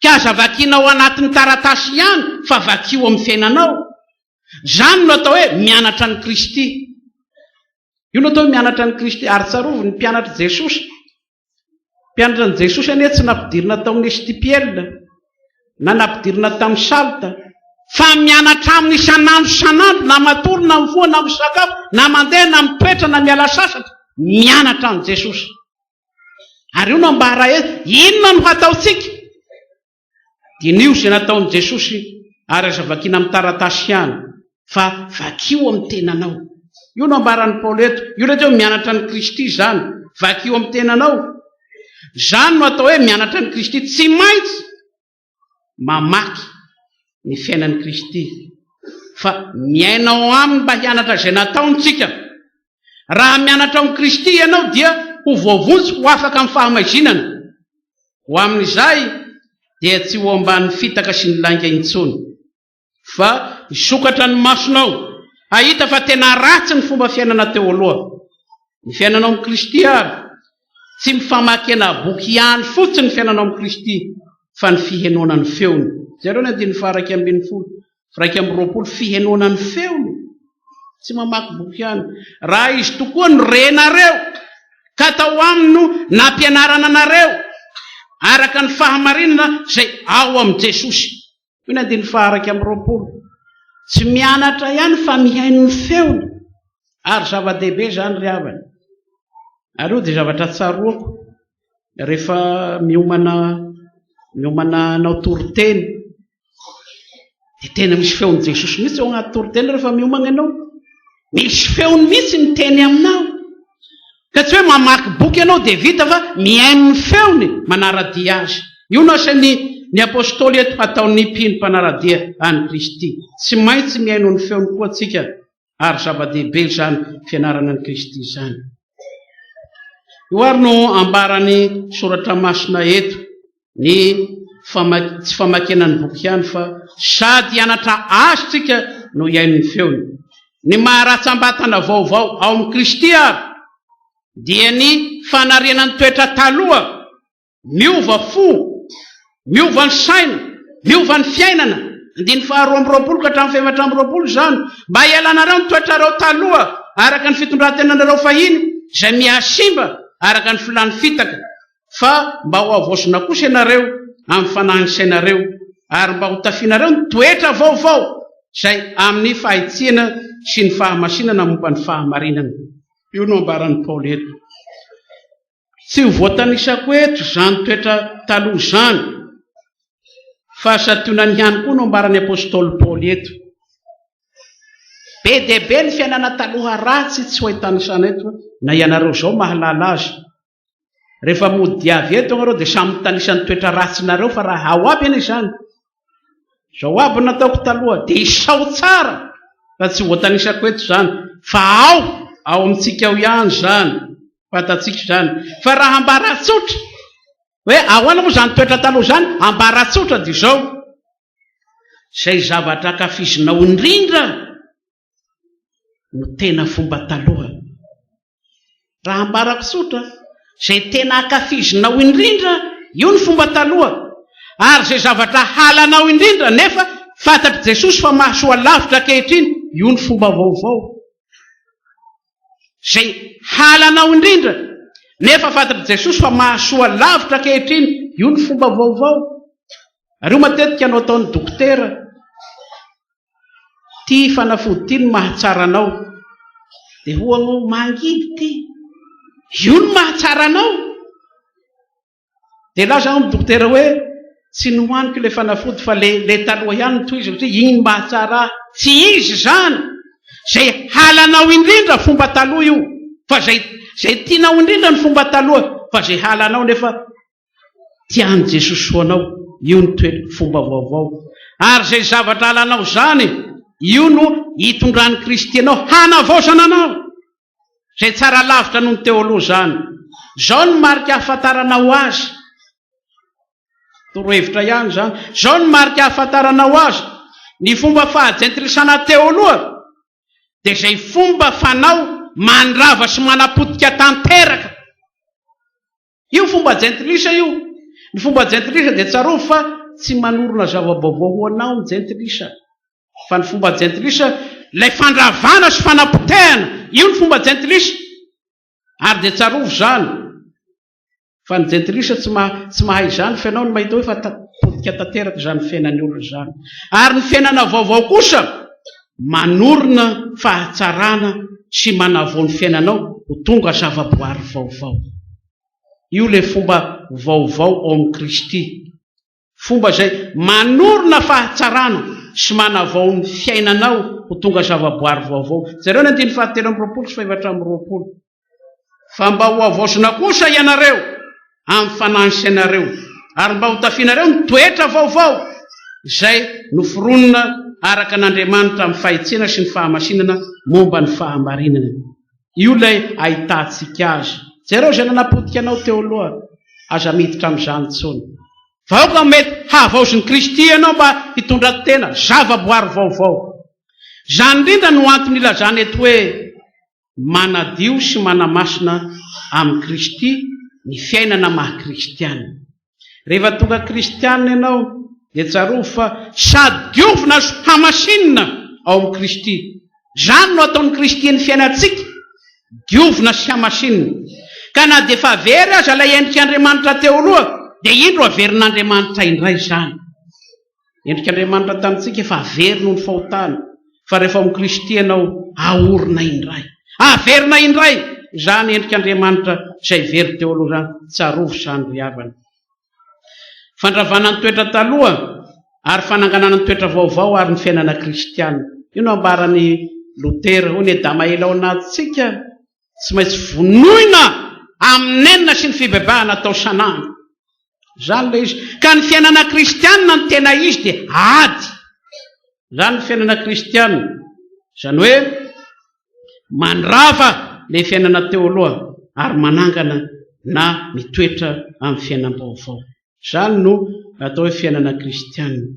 ka aza vakiana ao anatin'ny taratasy ihany fa vakio amin'ny fiainanao. Zany no atao hoe mianatra ny Kristy. Io no atao hoe mianatra ny Kristy. Ary tsarovo ny mpianatra Jesosy. Mpianatra ny Jesosy anie tsy nampidirina tamin'ny Estipielina na nampidirina tamin'ny Salta fa mianatra amin'ny isanandro na matory na mifoha na misakafo na mandeha na mitoetra na miala sasatra, mianatra amin'ny Jesosy. Ary io no ambara inona no hataontsika? Dinio izay nataon'i Jesosy ary aza vakiana amin'ny taratasy ihany fa vakio amin'ny tenanao. Io no ambaran'ny Paoly eto. Io rehetra hoe mianatra ny Kristy zany, vakio amin'ny tenanao. Zany no atao hoe mianatra ny Kristy. Tsy maintsy mamaky ny fiainan'ny Kristy fa miainao aminy mba hianatra izay nataontsika. Raha mianatra amin'ny Kristy ianao dia ho voavontsy, ho afaka amin'ny fahamaizinana. Ho amin'izay dia tsy ho amban'ny fitaka sy ny lainga intsony fa hisokatra ny masonao, ahita fa tena ratsy ny fomba fiainana teo aloha. Ny fiainanao amin'ny Kristy ary tsy mifamakena boky ihany fotsiny ny fiainanao amin'ny Kristy fa ny fihenoana ny feony. Zareo ny 2:20, fihenoana ny feony. Tsy mamaky boky ihany. Raha izy tokoa ny renareo ka tao aminy no nampianarana anareo araka ny fahamarinana zay ao amin'ny Jesosy. Io ny 2:20. Tsy mianatra ihany fa mihaino ny feony. Ary zava-dehibe zany ry havana. Ary io dia zavatra tsaroako. rehefa miomana nao toriteny dia tena misy feon'i Jesosy mihitsy ao anaty toriteny rehefa miomana ianao, misy feony mihitsy ny teny aminao, ka tsy hoe mamaky boky ianao dia vita fa mihaino ny feony manaradia azy. Io no asan'ny apôstôly eto ataon'ny mpino mpanaradia any Kristy, tsy maintsy mihaino ny feony koa tsika, ary zava-dehibe izany fianarana ny Kristy izany. Io ary no ambarany soratra masina eto, ny tsy famakena ny boky ihany fa sady hianatra azy tsika no hihaino ny feony. Ny maharatsam-batana vaovao ao amin'ny Kristy ary dia ny fanariana ny toetra taloha, miova fo, miova ny saina, miova ny fiainana, 12 ka hatramin'ny 720 zany, mba hialanareo ny toetrareo taloha araka ny fitondrantenanareo fahiny izay mihasimba araka ny filany fitaka, fa mba ho avosona kosa ianareo amin'ny fanahisainareo ary mba ho tafianareo ny toetra vaovao izay amin'ny fahitsiana sy ny fahamasinana momba ny fahamarinana. Io no ambaran'ny Paoly eto. Tsy ho voatanisako eto izany toetra taloha izany, fa sationany ihany koa no ambaran'ny apôstôly Paoly eto. Be dia be ny fiainana taloha ratsy tsy ho ahitanisana eto, na ianareo zao mahalala azy. Rehefa mody avy eto ianareo dia samy tanisany toetra ratsinareo, fa raha ao aby eny izany. Zao aby nataoko taloha dia isao tsara, fa tsy voatanisako eto izany, fa ao amintsika ao ihany izany, fatatsika izany. Fa raha ambaratsotra hoe ahoana moa izany toetra taloha izany, ambaratsotra dia izao: izay zavatra ankafizinao indrindra no tena fomba taloha. Raha ambaratsotra, izay tena ankafizinao indrindra, io ny fomba taloha. Ary izay zavatra halanao indrindra nefa fantatry Jesosy fa mahasoa lavitra ankehitriny, io ny fomba vaovao. Izay halanao indrindra nefa fantatry Jesosy fa mahasoa lavitra ankehitriny, io ny fomba vaovao. Ary io matetika anao ataon'ny dokotera, ty fanafody ty no mahatsara anao, dia hoanao mangidy ty, io no mahatsara anao. Dia laza amin'ny dokotera hoe tsy nohaniko le fanafody fa le taloha ihany toy izy, satria iny mahatsara. Tsy izy zany, izay halanao indrindra fomba taloha io, fa zay tianao indrindra ny fomba taloha, fa zay halanao nefa tian'i Jesosy hoanao, io ny fomba vaovao. Ary zay zavatra halanao zany, io no hitondran'ny Kristy anao hanavaosana anao, zay tsara lavitra noho ny teo aloha zany. Zao ny marika ahafantaranao azy. Torohevitra ihany zany. Zao ny marika ahafantaranao azy. Ny fomba fahajentilisana teo aloha dia zay fomba fanao mandrava sy manapotika tanteraka. Io fomba jentilisa io. Ny fomba jentilisa dia tsarovy fa tsy manorona zava-baovao ho anao ny jentilisa, fa ny fomba jentilisa ilay fandravana sy fanapotehana, io ny fomba jentilisa. Ary dia tsarovy zany fa ny jentilisa tsy mahay zany fa ianao no mahita hoe fa potika tanteraka izany fiainan'ny olona zany. Ary ny fiainana vaovao kosa manorona fahatsarana sy manavao ny fiainanao ho tonga zava-boary vaovao. Io le fomba vaovao ao amin'ny Kristy, fomba izay manorona fahatsarana sy manavao ny fiainanao ho tonga zava-boary vaovao. Zareo ny 720 sy 720. Fa mba ho avosona kosa ianareo amin'ny fanahisainareo, ary mba ho tafianareo ny toetra vaovao izay noforonina araka an'Andriamanitra amin'ny fahitsiana sy ny fahamasinana momba ny fahamarinana. Io lay ahitantsika azy. Zareo izay nanapotika anao teo aloha, aza miditra amin'izany intsony. Vahoaka mety hahavaosin'ny Kristy ianao mba hitondra tena zava-boary vaovao. Zany indrindra no antony ilazana eto hoe manadio sy manamasina amin'ny Kristy ny fiainana maha-kristiana. Rehefa tonga kristiana ianao dia tsarovy fa sady diovina sy hamasinina ao amin'ny Kristy. Zany no ataon'ny Kristy ny fiainantsika, diovina sy hamasinina. Ka na dia efa very aza ilay endrik'Andriamanitra teo aloha, dia indro averin'Andriamanitra indray zany. Endrik'Andriamanitra tamintsika efa very noho ny fahotana, fa rehefa amin'ny Kristy ianao ahorina indray, averina indray, zany endrik'Andriamanitra izay very teo aloha zany tsarovo zany ry havana. Fandravana ny toetra taloha ary fananganana ny toetra vaovao ary ny fiainana kristianina. Io no ambarany Lotera, hoy ny dama ela ao anatintsika tsy maintsy vonoina amin'enina sy ny fibebahana atao sanandro. Zany le izy. Ka ny fiainana kristianina ny tena izy dia ady. Zany ny fiainana kristianina. Zany hoe mandrava le fiainana teo aloha ary manangana na mitoetra amin'ny fiainam-baovao. Zany no atao hoe fiainana kristianina.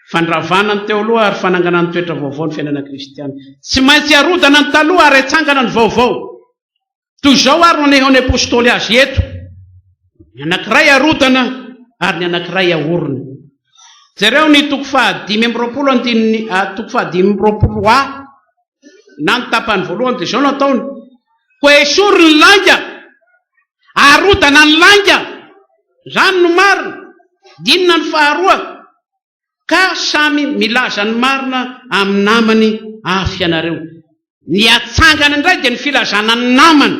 Fandravana ny teo aloha ary fanangana ny toetra vaovao ny fiainana kristianina. Tsy maintsy arodana ny taloha ary atsangana ny vaovao. Toy izao ary maneho ny apôstôly azy eto. Ny anankiray arodana ary ny anankiray ahorona. Jereo ny toko fahadimy amby roapolo na ny tapany voalohany dia izao no ataony. Koa esory ny langa, arodana ny langa, zany no marina. Dinina ny faharoa, ka samy milaza ny marina amin'ny namany afy ianareo. Ny atsangana indray dia ny filazana ny namany,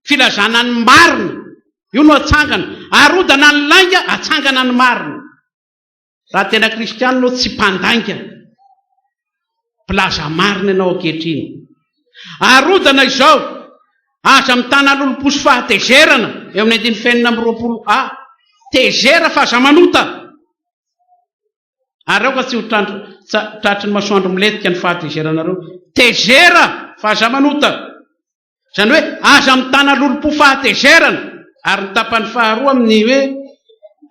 filazana ny marina. Io no atsangana. Arodana ny langa, atsangana ny marina. Raha tena kristianina no tsy mpandainga, mpilaza marina ianao ankehitriny. Arodana izao, aza mitana lolo-posy fahatezerana eo amin'ny 220 tezera fa aza manota. Ary ao ka tsy ho tratry ny masoandro miletika ny fahatezerana reo. Tezera fa aza manota. Zany hoe aza mitana lolo-po fahatezerana. Ary ny tapany faharoa amin'ny hoe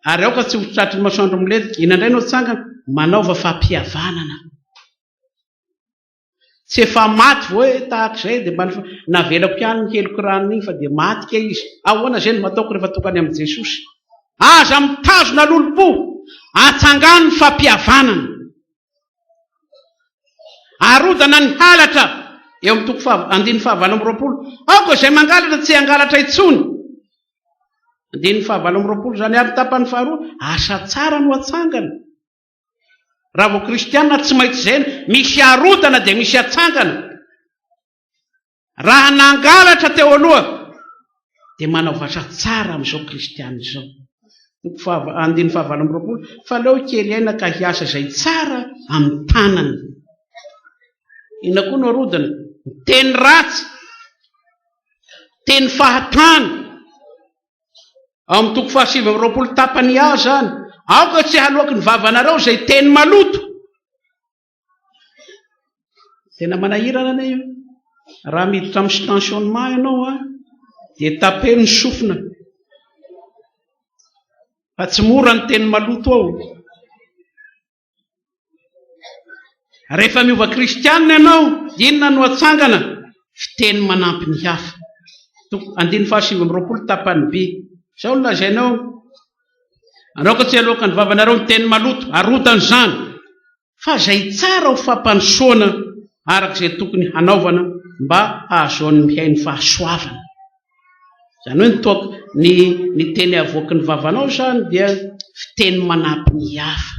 ary ao ka tsy ho tratry ny masoandro miletika. Inandray no tsangana manaova fampihavanana. Tsy efa maty vo hoe tahak'izay dia mba navelako ihany ny keliko rano iny fa dia maty ke izy. Ahoana izay no mataoko rehefa tokany amin'i Jesosy. Aza mitazona lolo-po, atsangano ny fampihavanana. Arodana ny halatra eo amin'ny toko 2:20. Aoko izay mangalatra tsy hangalatra intsony. 2:20 zany ary tapany faharoa, asa tsara no atsangana. Raha vo kristianina tsy maintsy izay, misy arodana dia misy atsangana. Raha nangalatra teo aloha dia manao vasa tsara amin'izao kristianina izao. 2:20 fa leo kely aina ka hiasa izay tsara amin'ny tanany. Ina koa no arodana? Teny ratsy, teny fahatany. Ao amin'ny toko 7:20 tapany zany. Aoka tsy haloaka ny vavanareo izay teny maloto. Tena manahirana ane io. Raha miditra amin'ny stationnement ianao dia tapeny sofina. Fa tsy mora ny teny maloto ao. Rehefa miova kristianina ianao, inona no atsangana? Fiteny manampy ny hafa. 2:20 tapany B. Izao no lazainao. Anao ka tsy aloaka ny vavanareo ny teny maloto, arodana zany. Fa izay tsara ho fampanosoana arak'izay tokony hanaovana mba hahazoan'ny mihainy fahasoavana. Zany hoe ny teny avoaka ny vavanao zany dia fiteny manampy ny hafa.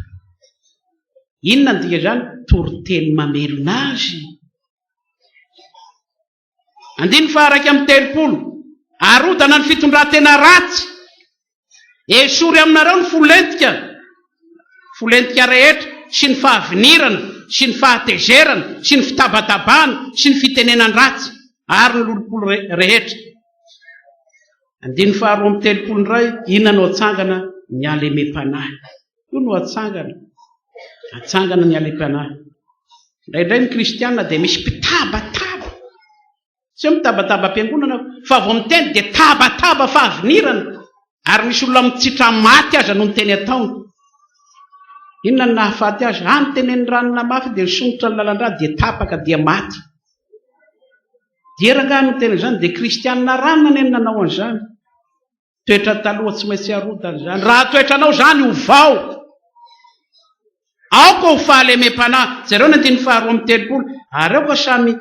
Inona ny dika zany? Toriteny mamelona azy. 9:30 arodana ny fitondran-tena ratsy. Esory aminareo ny folentika rehetra sy ny fahavinirana sy ny fahatezerana sy ny fitabatabana sy ny fitenenany ratsy ary ny lolopolo rehetra. 9:30 ray, inona no atsangana? Ny alemem-panahy. Io no atsangana ny alem-panahy. Indraindray ny kristianina dia misy mpitabataba. Tsy hoe mitabataba am-piangonana fa vao miteny dia tabataba fahavinirana. Ary misy olona mitsitra maty aza no ny teny ataony. Inona ny nahafaty azy? Ny tenen'ny ranona mafy dia nisongotra ny lalandra dia tapaka dia maty. Dia rangaha no teny izany dia kristianina ranona ny nanao an'izany. Toetra taloha tsy maintsy arodana zany. Raha toetranao zany ho vao. Aoka ho fahalemem-panahy. Zareo ny 9:30 ary aoka samy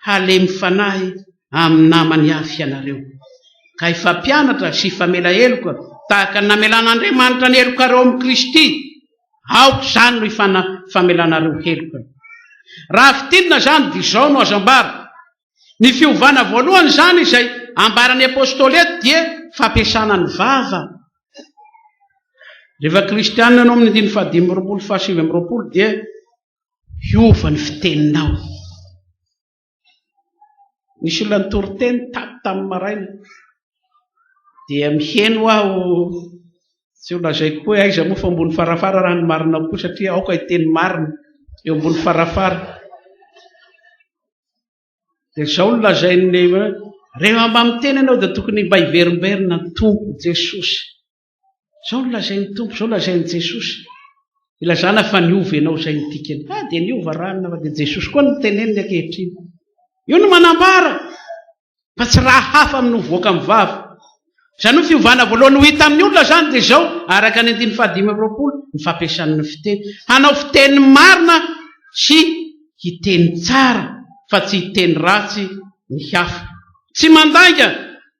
halemy fanahy amin'ny namany afy ianareo. Ka ifampianatra sy ifamela heloka tahaka ny namelan'Andriamanitra ny helokareo amin'ny Kristy. Aoka zany no ifamelanareo heloka. Raha fitidina zany dia izao no azambara. Ny fiovana voalohany zany izay ambaran'ny apôstôly eto dia fampiasana ny vava. Rehefa kristianina anao amin'ny 520 dia hiova ny fiteninao. Nisy olona nitory-teny tamin'ny maraina dia miheno aho, tsy olazaiko hoe aiza moa fa ambony farafara raha ny marina koa, satria aoka hiteny marina eo ambony farafara. Dia izao nolazainy rehefa mba miteny ianao dia tokony mba hiverimberina ny tompo Jesosy. Izao nolazainy tompo, izao nolazainy Jesosy. Ilazana fa niova ianao izay ny dikany. Dia niova ranona fa dia Jesosy koa no teneniny ankehitriny. Io no manambara fa tsy raha hafa amin'ny mivoaka amin'ny vava. Izany ho fiovana voalohany ho hita amin'ny olona zany dia izao araka ny 520 ny fampiasan'ny fiteny. Hanao fiteny marina sy hiteny tsara fa tsy hiteny ratsy ny hafa. Tsy mandanga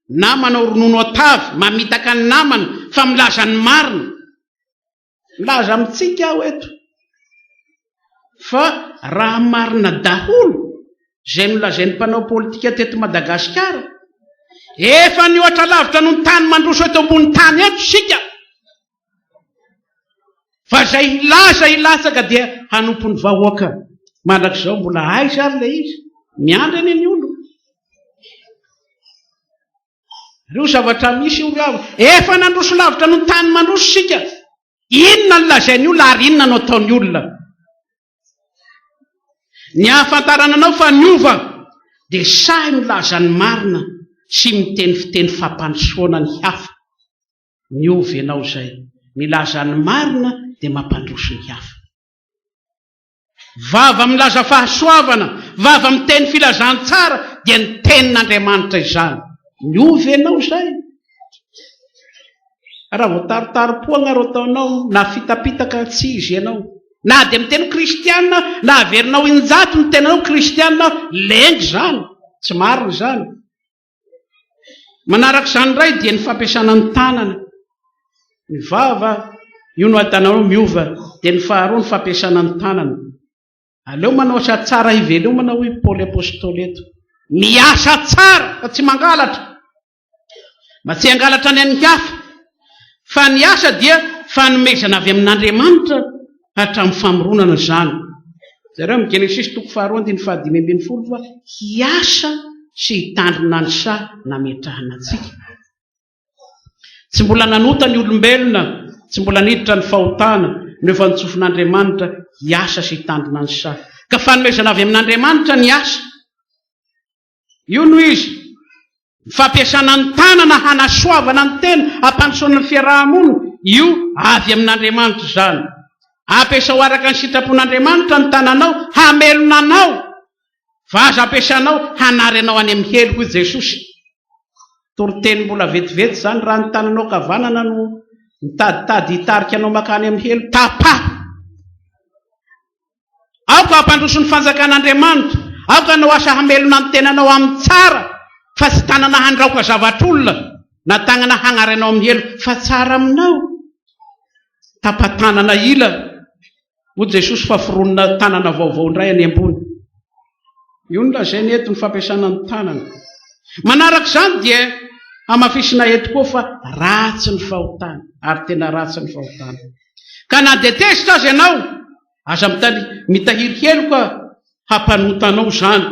na manao ronono atavy mamitaka ny namana fa milaza ny marina. Milaza amintsika aho eto fa raha marina daholo izay nolazain'ny mpanao politika teto Madagasikara, efa niohatra lavitra noho ny tany mandroso eto ambony tany eto sika. Fa izay ilatsaka dia hanompo ny vahoaka. Mandrak'izao mbola aiza ary le izy miandry eny ny olo. Rio zavatra misy olo avo efa nandroso lavitra noho ny tany mandroso sika. Inona no lazainy olona ary inona no ataony olona? Ny ahafantarana anao fa niova dia sahy milaza ny marina sy miteny fiteny fampandrosoana ny hafa. Niova ianao izay, milaza ny marina dia mampandroso ny hafa. Vava milaza fahasoavana, vava miteny filazantsara dia ny tenin'Andriamanitra izany. Niova ianao izay. Raha voatarotarom-poana ro ataonao na fitapitaka tsy izy ianao, na dia miteny kristianina na averinao injato ny tenanao kristianina, lengy zany, tsy marina zany. Manaraka izany indray dia ny fampiasana ny tanana. Ny vava io no atanao miova, dia ny faharoa ny fampiasana ny tanana. Aleo manao asa tsara iveleo manao hoe Paoly apôstôly eto. Miasa tsara fa tsy mangalatra. Ma tsy hangalatra ny an'ny hafa. Fa ny asa dia fanomezana avy amin'Andriamanitra hatramin'ny famoronana izany. Zareo amin'ny Genesis 2:5 fa hiasa sy hitandrina ny sa nametrahana antsika. Tsy mbola nanota ny olombelona, tsy mbola niditra ny fahotana, nefa nitsofin'Andriamanitra hiasa sy hitandrina ny sa. Ka fanomezana avy amin'Andriamanitra ny asa. Io no izy. Fampiasana ny tanana hanasoavana ny tena, hampandrosoana ny fiarahamonina, io avy amin'Andriamanitra izany. Ampiasa ho araka ny sitrapon'Andriamanitra ny tananao, hamelona anao. Fa aza ampiasanao hanary anao any amin'ny helo hoy Jesosy. Toriteny mbola vetivety zany raha ny tananao kavanana no mitaditady hitarika anao makany amin'ny helo, tapaho. Aoka hampandroso ny fanjakan'Andriamanitra, aoka anao asa hamelona ny tenanao amin'ny tsara, fa tsy tanana handraoka zavatr'olona na tanana hanary anao amin'ny helo, fa tsara aminao. Tapatanana ila ho Jesosy fa fironona tanana vaovao indray any ambony. Io no lazainy eto ny fampiasana ny tanana. Manaraka izany dia hamafisina eto koa fa ratsy ny fahotana, ary tena ratsy ny fahotana. Ka na detesitra azy ianao, aza mitahiry heloka hampanotanao izany.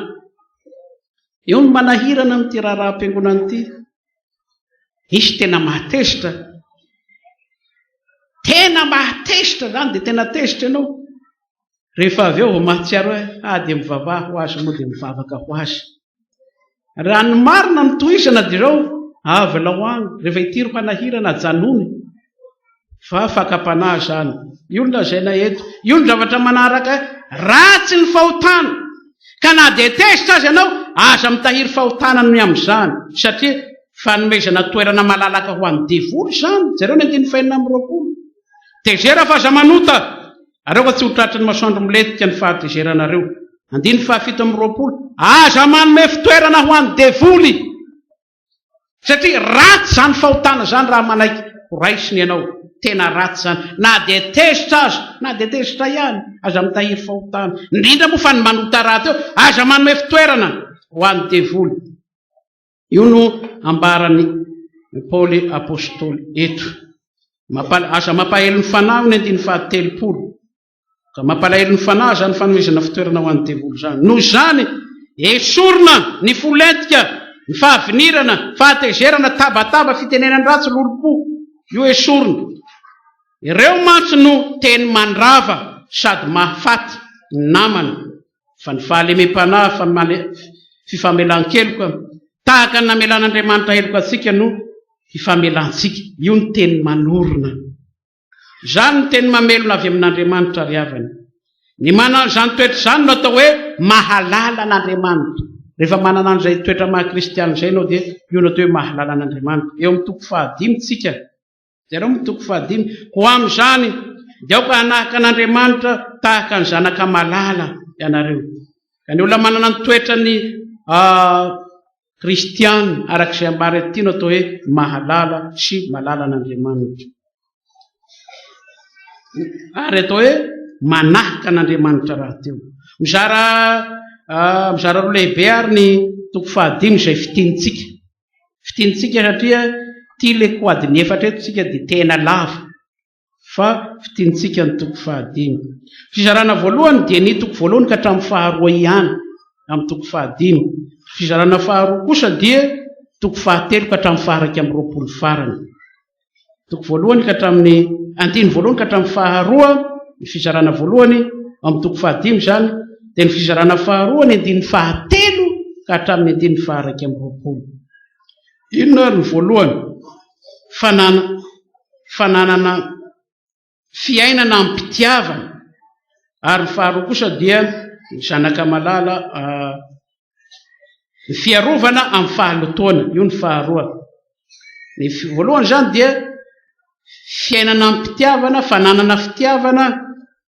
Eo no manahirana amin'ity raharaha-piangonana ity. Isy tena mahatesitra. Tena mahatesitra zany dia tena tesitra ianao. Rehefa avy eo vao mahatsiaro hoe dia mivavaha ho azy moa dia mivavaka ho azy. Raha ny marina ny tohisana dia izao avy lao any. Rehefa ity ro hanahirana janony fa fakapanahy zany. Io no lazaina eto. Io no zavatra manaraka ratsy ny fahotana. Ka na detesitra azy ianao, aza mitahiry fahotana ny amin'izany, satria fanomezana toerana malalaka ho an'ny devoly zany. Zareo ny 5:20. Tezera fa aza manota. Areo ka tsy ho tratry ny masoandro miletika ny fahatezeranareo. 5:20. Aza manome fitoerana ho an'ny devoly. Satria ratsy zany fahotana zany raha manaiky raisiny ianao. Tena ratsy zany. Na detesitra azy, na detesitra ihany, aza mitahiry fahotana. Indrindra moa fa ny manota raha teo, aza manome fitoerana. ho an'ny devoly. Io no ambarany Paoly apôstôly eto. Asa mampahelo ny fanahy ny 170. Ka mampalahelo ny fanahy zany fanomezana fitoerana ho an'ny devoly zany. Noho zany esorina ny folentika, ny fahavinirana, fahatezerana, tabataba, fitenenany ratsy, lolopo. Io esorina. Ireo mantsy no teny mandrava sady mahafaty ny namany. Fa ny fahalemem-panahy, fifamelan-keloka, tahaka ny namelan'Andriamanitra heloka atsika no fifamelantsika. Io ny teny manorina. Zany ny teny mamelona avy amin'Andriamanitra ry havana. Ny manana zany toetra zany no atao hoe mahalala an'Andriamanitra. Rehefa manana an'izay toetra maha-kristiana izay ianao dia io no atao hoe mahalala an'Andriamanitra. Eo amin'ny toko 15 tsika. Zareo amin'ny toko 15. Ho amin'izany dia aoka hanahaka an'Andriamanitra tahaka ny zanaka malala ianareo. Ka ny olona manana ny toetra ny kristiana arak'izay ambara ety no atao hoe mahalala sy malala an'Andriamanitra. Ary atao hoe manahaka an'Andriamanitra raha teo. Mizara roa lehibe ary ny toko 15 izay fitiantsika. Fitiantsika satria tia le koadiny efatra eto tsika dia tena lava. Fa fitiantsika ny toko 15. Fizarana voalohany dia ny toko voalohany ka hatramin'ny faharoa ihany amin'ny toko 15. Fizarana faharoa kosa dia toko 17 ka hatramin'ny faha 20 farany. Toko voalohany ka hatramin'ny andiny voalohany ka hatramin'ny faharoa, ny fizarana voalohany amin'ny toko 15 zany, dia ny fizarana faharoa ny andiny fahatelo ka hatramin'ny andiny faha 20. Inona ary ny voalohany? Fananana fiainana amin'ny mpitiavana. Ary ny faharoa kosa dia ny zanaka malala, ny fiarovana amin'ny fahalotoana. Io ny faharoa. Ny voalohany zany dia fiainana amin'ny mpitiavana, fananana fitiavana.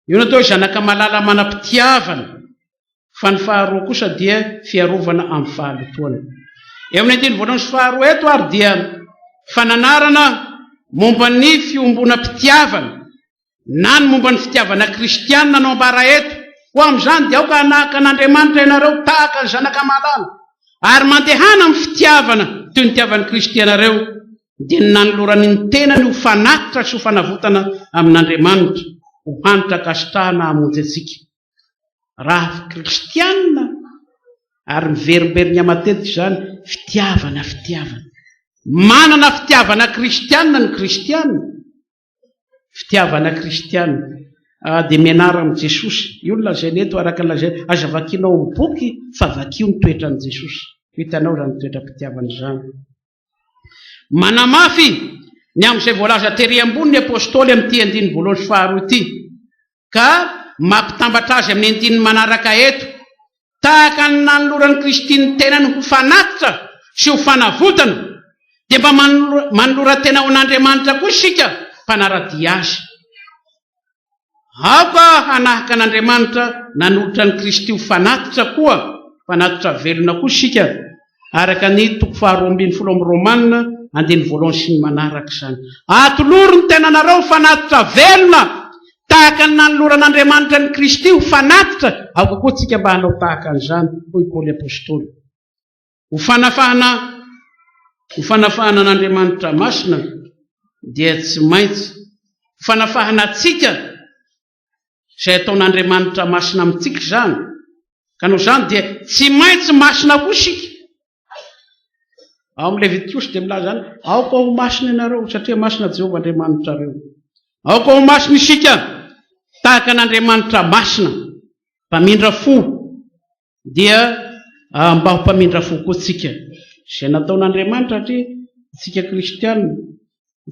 Io natao zanaka malala manam-pitiavana. Fa ny faharoa kosa dia fiarovana amin'ny fahalotoana. Eo amin'ny andiny voalohany sy faharoa eto ary dia fananarana momba ny fiombona mpitiavana na ny momba ny fitiavana kristianina no ambara eto. Ho amin'izany dia aoka hanahaka an'Andriamanitra ianareo tahaka ny zanaka malala ary mandehana amin'ny fitiavana toy ny tiavan'ny kristianareo, dia ny nanolorany ny tenany ho fanatitra sy ho fanavotana amin'Andriamanitra, ho hanitra kasitrahana hamonjy antsika. Raha kristianina ary miverimberina matetika zany fitiavana. Manana fitiavana kristianina ny kristianina. Fitiavana kristianina. Dia mianara amin'ny Jesosy. Io no lazainy eto araka ny lazainy. Aza vakianao amin'ny boky fa vakio ny toetra ny Jesosy. Hitanao zany toetra-pitiavana zany. Manamafy ny amin'izay voalaza tery ambony ny apôstôly amin'ity andiny voalohany sy faharoa ity, ka mampitambatra azy amin'ny andiny manaraka eto, tahaka ny nanoloran'ny Kristy ny tenany ho fanatitra sy ho fanavotana, dia mba manolora tena ho an'Andriamanitra koa isika mpanaradia azy. Aoka hanahaka an'Andriamanitra nanolotra ny Kristy ho fanatitra koa, fanatitra velona koa isika, araka ny toko 12 amin'ny Romanina andiny voalohany sy ny manaraka izany. Atoloro ny tenanareo fanatitra velona tahaka ny nanoloran'Andriamanitra ny Kristy ho fanatitra. Aoka koa tsika mba hanao tahaka an'izany, hoy Paoly apôstôly. Ho fanafahana an'Andriamanitra masina dia tsy maintsy ho fanafahana atsika izay ataon'Andriamanitra masina amintsika zany. Ka noho zany dia tsy maintsy masina koa isika. Ao amin'ny Levitikosy dia milaza zany, aoka ho masina ianareo satria masina Jehovah Andriamanitra reo. Aoka ho masina isika tahaka an'Andriamanitra masina. Mpamindra fo dia mba ho mpamindra fo koa tsika izay nataon'Andriamanitra, satria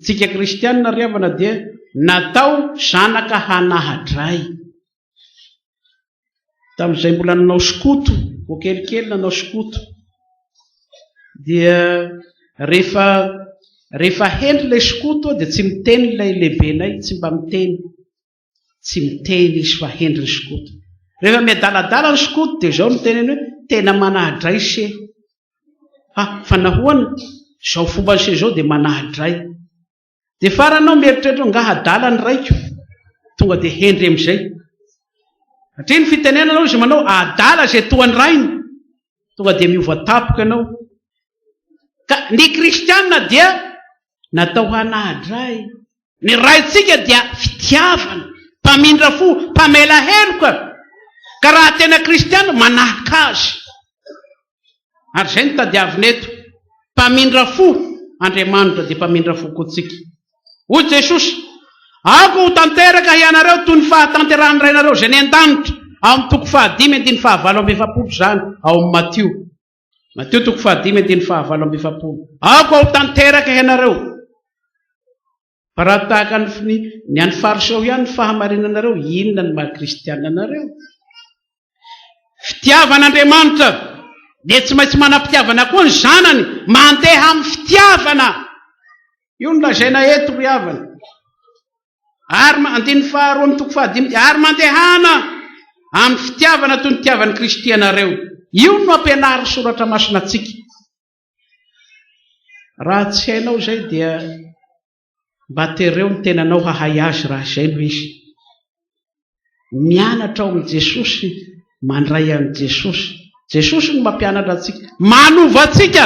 tsika kristianina ry havana dia natao zanaka hanahadray. Tamin'izay mbola nanao skoto, vao kelikely nanao skoto, dia rehefa hendry ilay skoto dia tsy miteny ilay lehibenay, tsy mba miteny, tsy miteny izy fa hendry ny skoto. Rehefa miadaladala ny skoto dia izao no teneny hoe tena manahadray se. Fa nahoana izao fomba se izao dia manahadray. Dia faranao mieritreritra nga hadala ny raiko, tonga dia hendry amin'izay. Satria ny fitenenana izy manao adala izay toa ny rainy. tonga dia miova tapoka ianao. Ka ny kristianina dia natao hanahadray. Ny raintsika dia fitiavana, mpamindra fo, mpamela heloka. Ka raha tena kristiana manahaka azy. Ary izay ny tadiavina eto, mpamindra fo Andriamanitra dia mpamindra fo koa tsika. Hoy Jesosy, ako ho tanteraka ianareo toy ny fahatanterahany rainareo izay ny an-danitra. Ao amin'ny toko 5:7 izany ao amin'ny Matio. Matio toko 5:7. Ako ho tanteraka ianareo. Fa raha tahaka ny any fariseo ihany ny fahamarinanareo, inona ny maha-kristiana anareo? Fitiavan'Andriamanitra dia tsy maintsy manam-pitiavana koa ny zanany, mandeha amin'ny fitiavana. Io no lazaina eto ry havana. Ary andiny faharoa amin'ny toko 5, ary mandehana amin'ny fitiavana toy ny fitiavan'ny Kristy anareo. Io no ampianary soratra masina antsika. Raha tsy hainao izay dia mba tereo ny tenanao hahay azy raha izay no izy. Mianatra ao amin'ny Jesosy, mandray amin'ny Jesosy. Jesosy no mampianatra antsika, manova antsika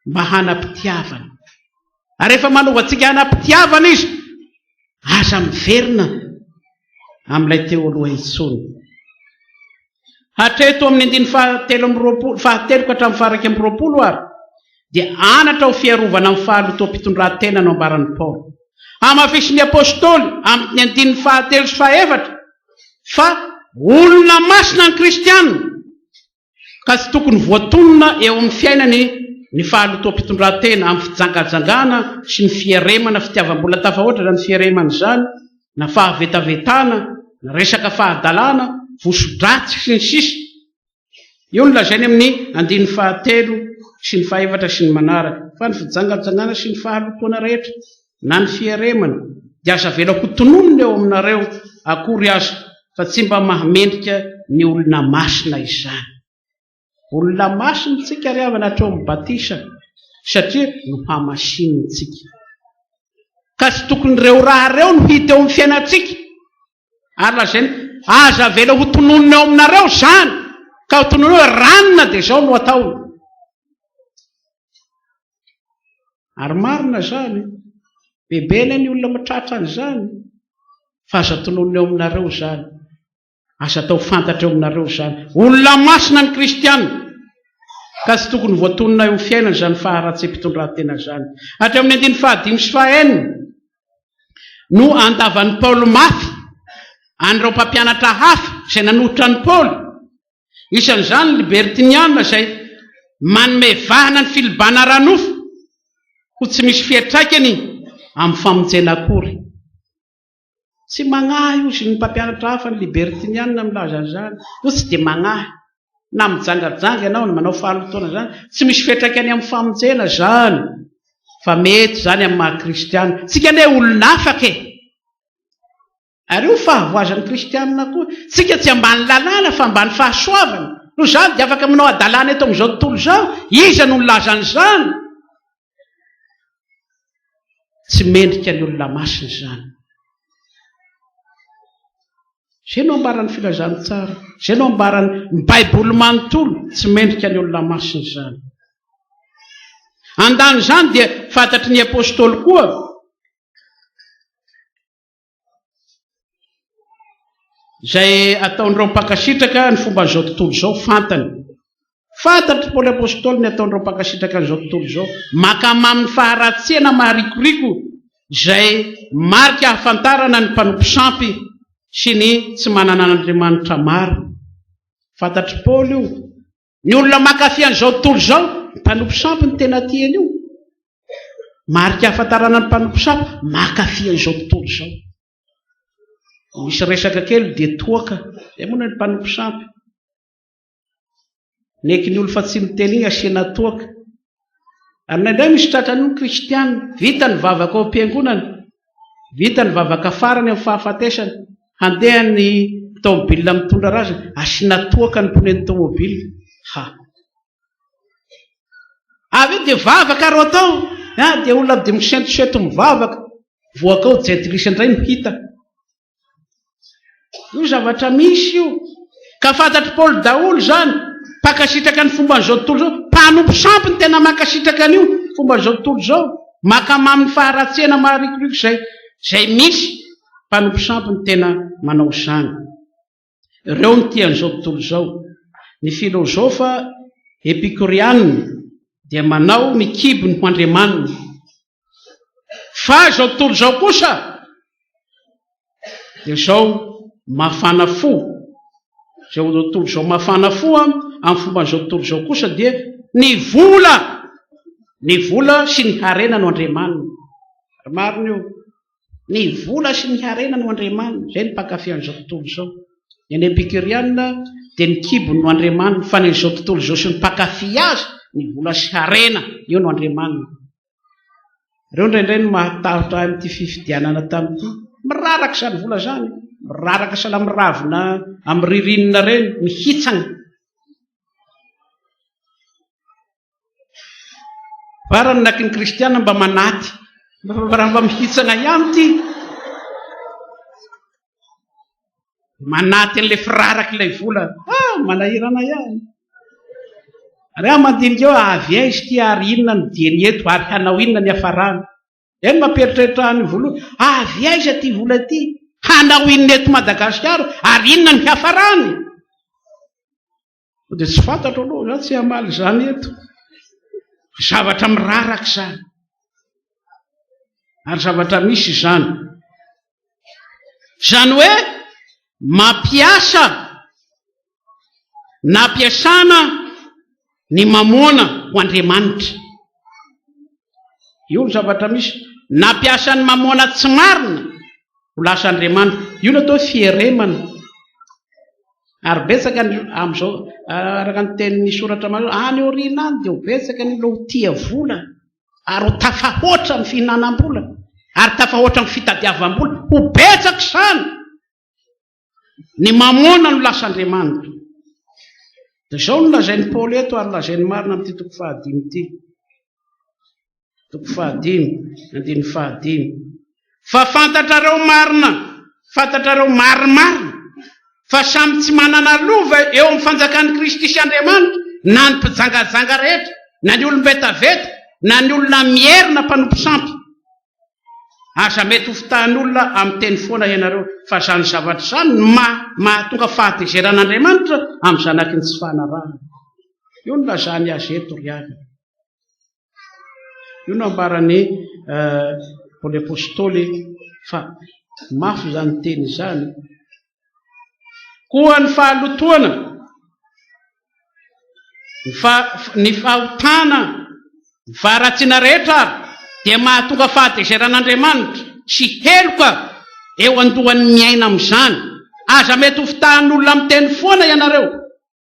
mba hanam-pitiavana. Ary rehefa manova antsika hanam-pitiavana izy, aza miverina amin'ilay teo aloha intsony. Hatreto amin'ny andiny 7 ka hatramin'ny 2 ary dia anatra ho fiarovana amin'ny fahalotoam-pitondran-tena no ambaran'ny Paoly. Amafisin'ny apôstôly amin'ny andiny 3 sy 4 fa olona masina ny kristianina, ka tsy tokony voatonona eo amin'ny fiainany ny fahalotoam-pitondran-tena amin'ny fijangajangana sy ny fiaremana, fitiavam-bola tafahoatra na ny fiaremana izany, na fahavetavetana, na resaka fahadalana, voso-dratsy sy ny sisa. Io no lazainy amin'ny andiny 3 sy ny 4 sy ny manaraka. Fa ny fijangajangana sy ny fahalotoana rehetra na ny fiaremana dia aza velako tononona eo aminareo akory aza, fa tsy mba mahamendrika ny olona masina izany. Olona masina tsika ry havana hatreo amin'ny batisa, satria no hamasinitsika. Ka tsy tokony reo raha reo no hita eo amin'ny fiainantsika. Ary lazainy aza vela ho tononona eo aminareo izany, ka ho tononona hoe ranona dia izao no ataony. Ary marina izany, bebena ny olona matratra an'izany, fa aza tononona eo aminareo izany, aza atao fantatra eo aminareo izany. Olona masina ny kristianina, ka tsy tokony voatonona eo amin'ny fiainana izany faharatsem-pitondran-tena izany. Hateo amin'ny andiny 5 sy 9 no andavan'ny Paoly mafy an'ireo mpampianatra hafa izay nanohitra ny Paoly. Isan'izany libertiniana izay manome vahana ny filibana ranofo ho tsy misy fiantraikany amin'ny famonjena akory. Tsy magnahy io izy ny mpampianatra hafa ny libertiniana milaza an'izany. Io tsy dia magnahy. Na mijangajanga ianao ny manao fahalotoana izany, tsy misy fiantraikany amin'ny famonjena izany. Fa mety izany amin'ny maha-kristiana. Tsika ne olona afaka e. Ary io fahavoazan'ny kristianina koa. Tsika tsy ambany lalàna fa ambany fahasoavana. No izany dia afaka manao adalàna eto amin'izao tontolo izao. Iza no nilazan'izany? Tsy mendrika ny olona masina izany. Izay no ambaran'ny filazany tsara. Izay no ambaran'ny Baiboly manontolo. Tsy mendrika ny olona masina izany. Andany izany dia fantatry ny apôstôly koa. Izay ataon'ireo mpankasitraka ny fomba n'izao tontolo izao fantany. Fantatry Paoly apôstôly ny ataon'ireo mpankasitraka n'izao tontolo izao. Makamamy ny faharatsiana maharikoriko izay marika hafantarana ny mpanompo sampy sy ny tsy manana n'Andriamanitra maro. Fantatry Paoly io. Ny olona makafy an'izao tontolo izao, ny mpanompo sampy ny tena tiany io. Marika hafantarana ny mpanompo sampy, makafy an'izao tontolo izao. Misy resaka kely dia toaka, dia moa ny mpanompo sampy. Neky ny olo fa tsy miteny iny asiana toaka. Ary indray misy tratrany ny kristianina, vita ny vavaka ao am-piangonana, vita ny vavaka farany amin'ny fahafatesany, handeha ny tômôbilina mitondra raza, asiana toaka ny mponen'ny tômôbilina. Ha! Avy eo dia vavaka ro atao. Dia olona dia misentoseto mivavaka, voaka ao jentilisa indray mihita. Io zavatra misy io. Ka fantatry Paoly daholo izany. Pakasitraka ny fomban'izao tontolo zao, mpanompo sampy ny tena makasitraka an'io fomban'izao tontolo zao, makamamy faharatsena maharikoriko zay misy, mpanompo sampy ny tena manao izany. Ireo ny tian'izao tontolo zao. Ny filozofa epikorianina dia manao mikibony ho Andriamanina. Fa izao tontolo zao kosa dia zao mafana fo. Zao tontolo zao mafana fo amin'ny fomban'izao tontolo zao kosa dia ny vola sy ny harena no Andriamanina. Marina io, ny vola sy ny harena no Andriamanina. Zay ny mpakafy an'izao tontolo zao. Ny epikorianina dia ny kibony no Andriamanina, fa n'izao tontolo zao sy ny mpakafy azy ny vola sy harena io no Andriamanina. Ireo indraindray no mahatahotra amin'ity fifidianana tamin'ity, miraraka izany vola zany, miraraka sala miravina amin'ny ririnina reny mihitsana. Varany naky ny kristiana mba manaty, mba mihitsana ihany ty, manaty an'ilay firaraka ilay vola, manahirana ihany. Raha mandinika eo, avy aizy ty ary inona ny dieny eto, ary hanao inona ny hafarana. Eny mampieritreritra ny vola, avy aiza ty vola ty, hanao inona eto Madagasikara, ary inona ny hafarany. Dia tsy fantatro aloha, tsy hamaly zany eto. Zavatra miraraka zany, ary zavatra misy zany. Zany hoe mampiasa na ampiasana ny mamoana ho Andriamanitra. Io ny zavatra misy. Nampiasa ny mamoana tsy marina ho lasa Andriamanitra. Io no atao fieremana. Ary betsaka amin'izao, araka ny tenin'ny soratra maro, any aoriana any dia ho betsaka ny lo tia vola, ary ho tafahoatra ny fihinanam-bola, ary tafahoatra ny fitadiavam-bola. Ho betsaka izany. Ny mamoana no lasa Andriamanitra. Dia izao no lazain'ny Paoly eto, ary lazain'ny marina amin'ity toko fahadimy ity. Toko fahadimy, andiny fahadimy. Fa fantatrareo marina, fantatrareo marimarina, fa samy tsy manana lova eo amin'ny fanjakan'ny Kristy sy Andriamanitra, na ny mpijangajanga rehetra, na ny olom-betaveta, na ny olona mierina mpanompo sampy. Aza mety ho fitahan'olona amin'ny teny foana ianareo, fa zany zavatra zany mahatonga fahatezeran'Andriamanitra amin'ny zanaky ny tsy fahanarahana. Io no lazany azy eto ry avy. Io no ambarany Paoly apôstôly, fa mafy zany teny zany. Koa ny fahalotoana, ny fahotana, ny faharatsiana rehetra dia mahatonga fahatezeran'Andriamanitra sy heloka eo andohan'ny miaina amin'izany. Aza mety ho fitahan'olona amin'ny teny foana ianareo,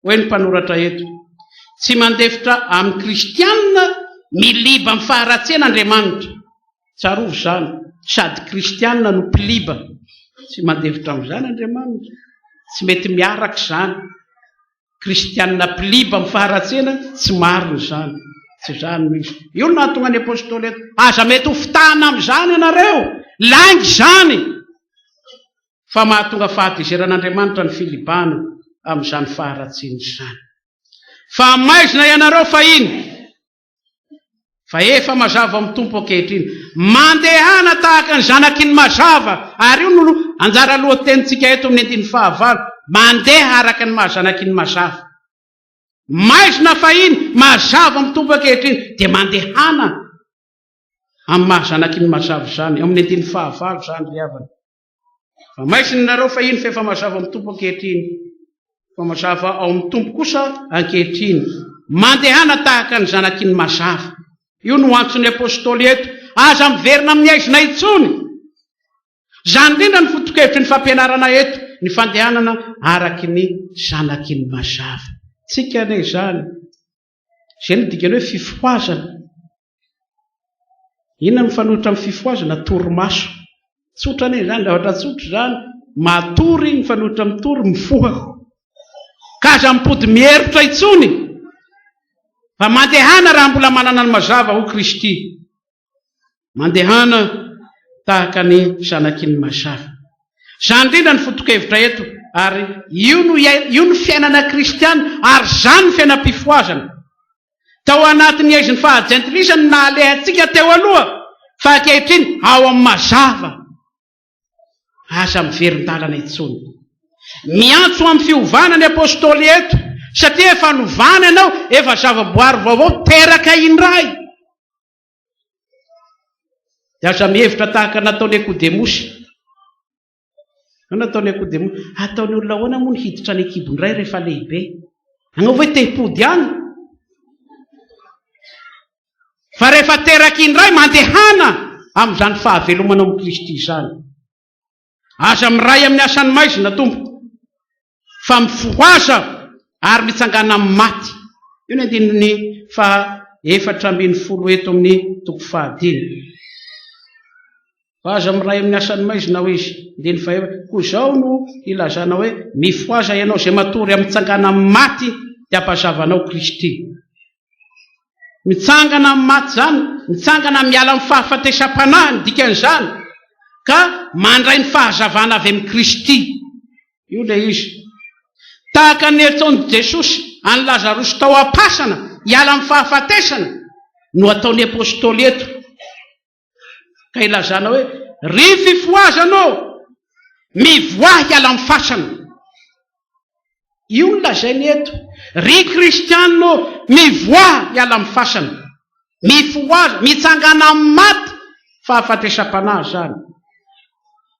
hoe ny mpanoratra eto, tsy mandefitra amin'ny kristianina miliba amin'ny faharatsen'Andriamanitra. Tsarovo zany, sady kristianina no mpiliba, tsy mandefitra amin'izany Andriamanitra. Tsy mety miaraka zany. Kristianina mpiliba amin'ny faharatsena, tsy marina zany. Tsy zany misy. Io no nahatonga ny apôstôly eto. Aza mety ho fitahana amin'izany ianareo, langy zany, fa mahatonga fahatezeran'Andriamanitra ny filibana amin'izany faharatsena zany. Fa maizina ianareo fa iny, fa efa mazava amin'ny tompo ankehitriny, mandehana tahaka ny zanaky ny mazava. Ary io no anjara lohatenitsika eto amin'ny andiny fahavalo, mandeha araka ny mahazanaky ny mazava. Maizina fa iny, mazava amin'ny tompo ankehitriny, dia mandehana amin'ny mahazanaky ny mazava zany, amin'ny andiny fahavalo zany ry havana. Fa maizina ianareo fa iny, fa efa mazava amin'ny tompo ankehitriny, fa mazava ao amin'ny tompo kosa ankehitriny, mandehana tahaka ny zanaky ny mazava. Io no antson'ny apôstôly eto. Aza miverina amin'ny aizina itsony. Zany indrindra ny foto-kevitry ny fampianarana eto, ny fandehanana araky ny zanaky ny mazava. Tsika ane zany. Zay no dikany hoe fifoazana. Inona no mifanohitra amin'ny fifoazana? Torimaso. Tsotra ane zany, zavatra tsotra zany. Matory, mifanohitra amin'ny tory, mifoha. Ka aza mipody mieritra itsony. Fa mandehana raha mbola manana ny mazava ho Kristy. Mandehana tahaka ny zanaky ny mazava. Zany indrindra ny foto-kevitra eto, ary io no fiainana kristiana, ary zany fiainam-pifoazana. Tao anatin'ny aizy ny fahajentilisany na alehantsika teo aloha, fa ankehitriny ao amin'ny mazava aza miverin-dalana intsony. Miantso amin'ny fiovana ny apôstôly eto, satria efa novana ianao, efa zava-boary vaovao teraka indray. Dia aza mihevitra tahaka nataony Nikodemosy. Nataony Nikodemosy, ataony olona ahoana moa ny hiditra ny kibondray rehefa lehibe? Anaovy hoe te-hipody ihany. Fa rehefa teraka indray mandehana amin'izany fahavelomana amin'ny Kristy izany. Aza miray amin'ny asany maizina tompo, fa mifoaza ary mitsangana amin'ny maty. Io ny andininy 410 eto amin'ny toko 5. Aza miray amin'ny asany maizina ho izy. Ndiny koa izao no ilazana hoe mifoaza ianao izay matory amin'ny mitsangana amin'ny maty dia ampazavanao Kristy. Mitsangana amin'ny maty zany, mitsangana miala amin'ny fahafatesam-panahy ny dikan'izany, ka mandray ny fahazavana avy amin'ny Kristy. Io ilay izy. Tahaka ny nataony Jesosy any Lazarosy tao am-pasana, hiala amin'ny fahafatesana, no ataony apôstôly eto. Ka ilazana hoe ry fifoazanao, mivoaha hiala amin'ny fasana. Io no lazainy eto. Ry kristianao, mivoaha hiala amin'ny fasana. Mifoaza, mitsangana amin'ny maty, fahafatesam-panahy zany.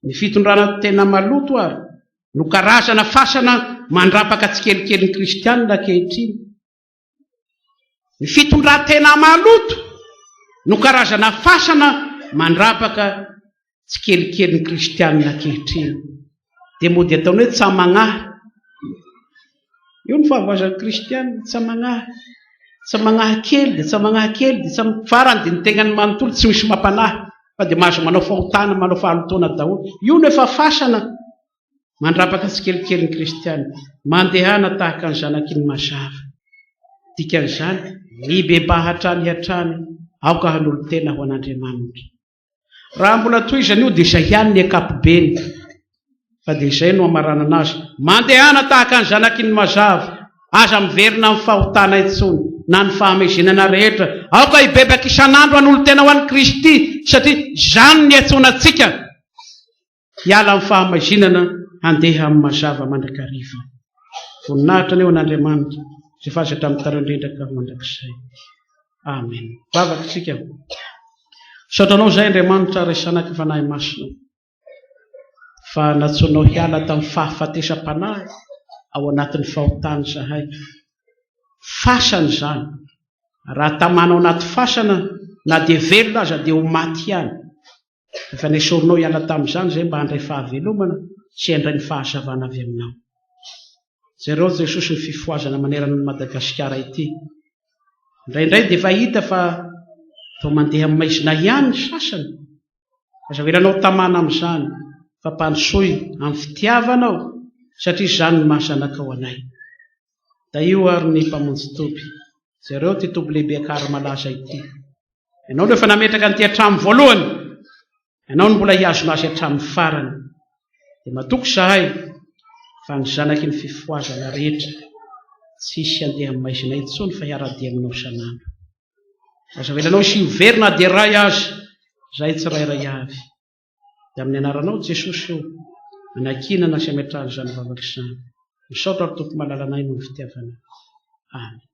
Ny fitondrana tena maloto ary no karazana fasana mandrapaka tsikelikely ny kristianina ankehitriny. Ny fitondran-tena maloto no karazana fasana mandrapaka tsikelikely ny kristianina ankehitriny. Dia mody ataony hoe tsamagnahy. Io ny fahavazan'ny kristianina, tsamagnahy. Tsamagnahy kely dia tsamagnahy kely dia farany dia ny tegnany manontolo tsy misy mampanahy, fa dia mahazo manao fahotana, manao fahalotona daholo. Io no efa fasana mandrapaka tsikelikely ny kristianina. Mandehana tahaka ny zanakiny mazava. Dikan'izany mibebaha hatrany hatrany aoka hanolo tena ho an'Andriamanitra. Raha mbola tohizany io dia izay ihany ny ankapobeny, fa dia izay no amarana anazy. Mandehana tahaka ny zanakiny mazava, aza miverina amin'ny fahotana intsony na ny fahamezinana rehetra, aoka hibebaka isan'andro hanolo tena ho an'i Kristy, satria zany ny antsoinantsika hiala amin'ny fahamezinana, handeha amin'ny mazava mandrakariva. Voninahitra ny eo an'Andriamanitra izay fazatra amin'ny tarindrindra ka mandrakizay. Amen. Vavaka tsika. Saotranao izay Andriamanitra ray sanaky fanahy masina, fa natsoinao hiala tamin'ny fahafatesam-panahy ao anatin'ny fahotany zahay. Fasana zany. Raha tamanao anaty fasana, na dia velona aza dia ho maty ihany. Efa nesorinao hiala tamin'izany izay mba handray fahavelomana sy handray ny fahazavana avy aminao. Zareo Jesosy ny fifoazana manerana ny Madagasikara ity. Indraindray dia efa hita fa vao mandeha amin'ny maizina ihany ny sasany. Azavelanao tamana amin'izany, fa mpanosoy amin'ny fitiavanao, satria izany ny mahasanakao anay. Da io ary ny mpamonjy toby. Zareo ty toby lehibe akary malaza ity. Ianao no efa nametraka an'ity hatramin'ny voalohany, ianao no mbola hiazona azy hatramin'ny farany. Dia matoky zahay fa ny zanaky ny fifoazana rehetra tsy hisy andeha amin'ny maizina intsony fa hiara-dia aminao isan'andro. Azavelanao sy verina dia ray azy, izay tsirairay avy. Dia amin'ny anaranao Jesosy io, manakinana sy ametrahany izany vavaka izany. Misaotra ary tompo malalanay noho ny fitiavana. Amen.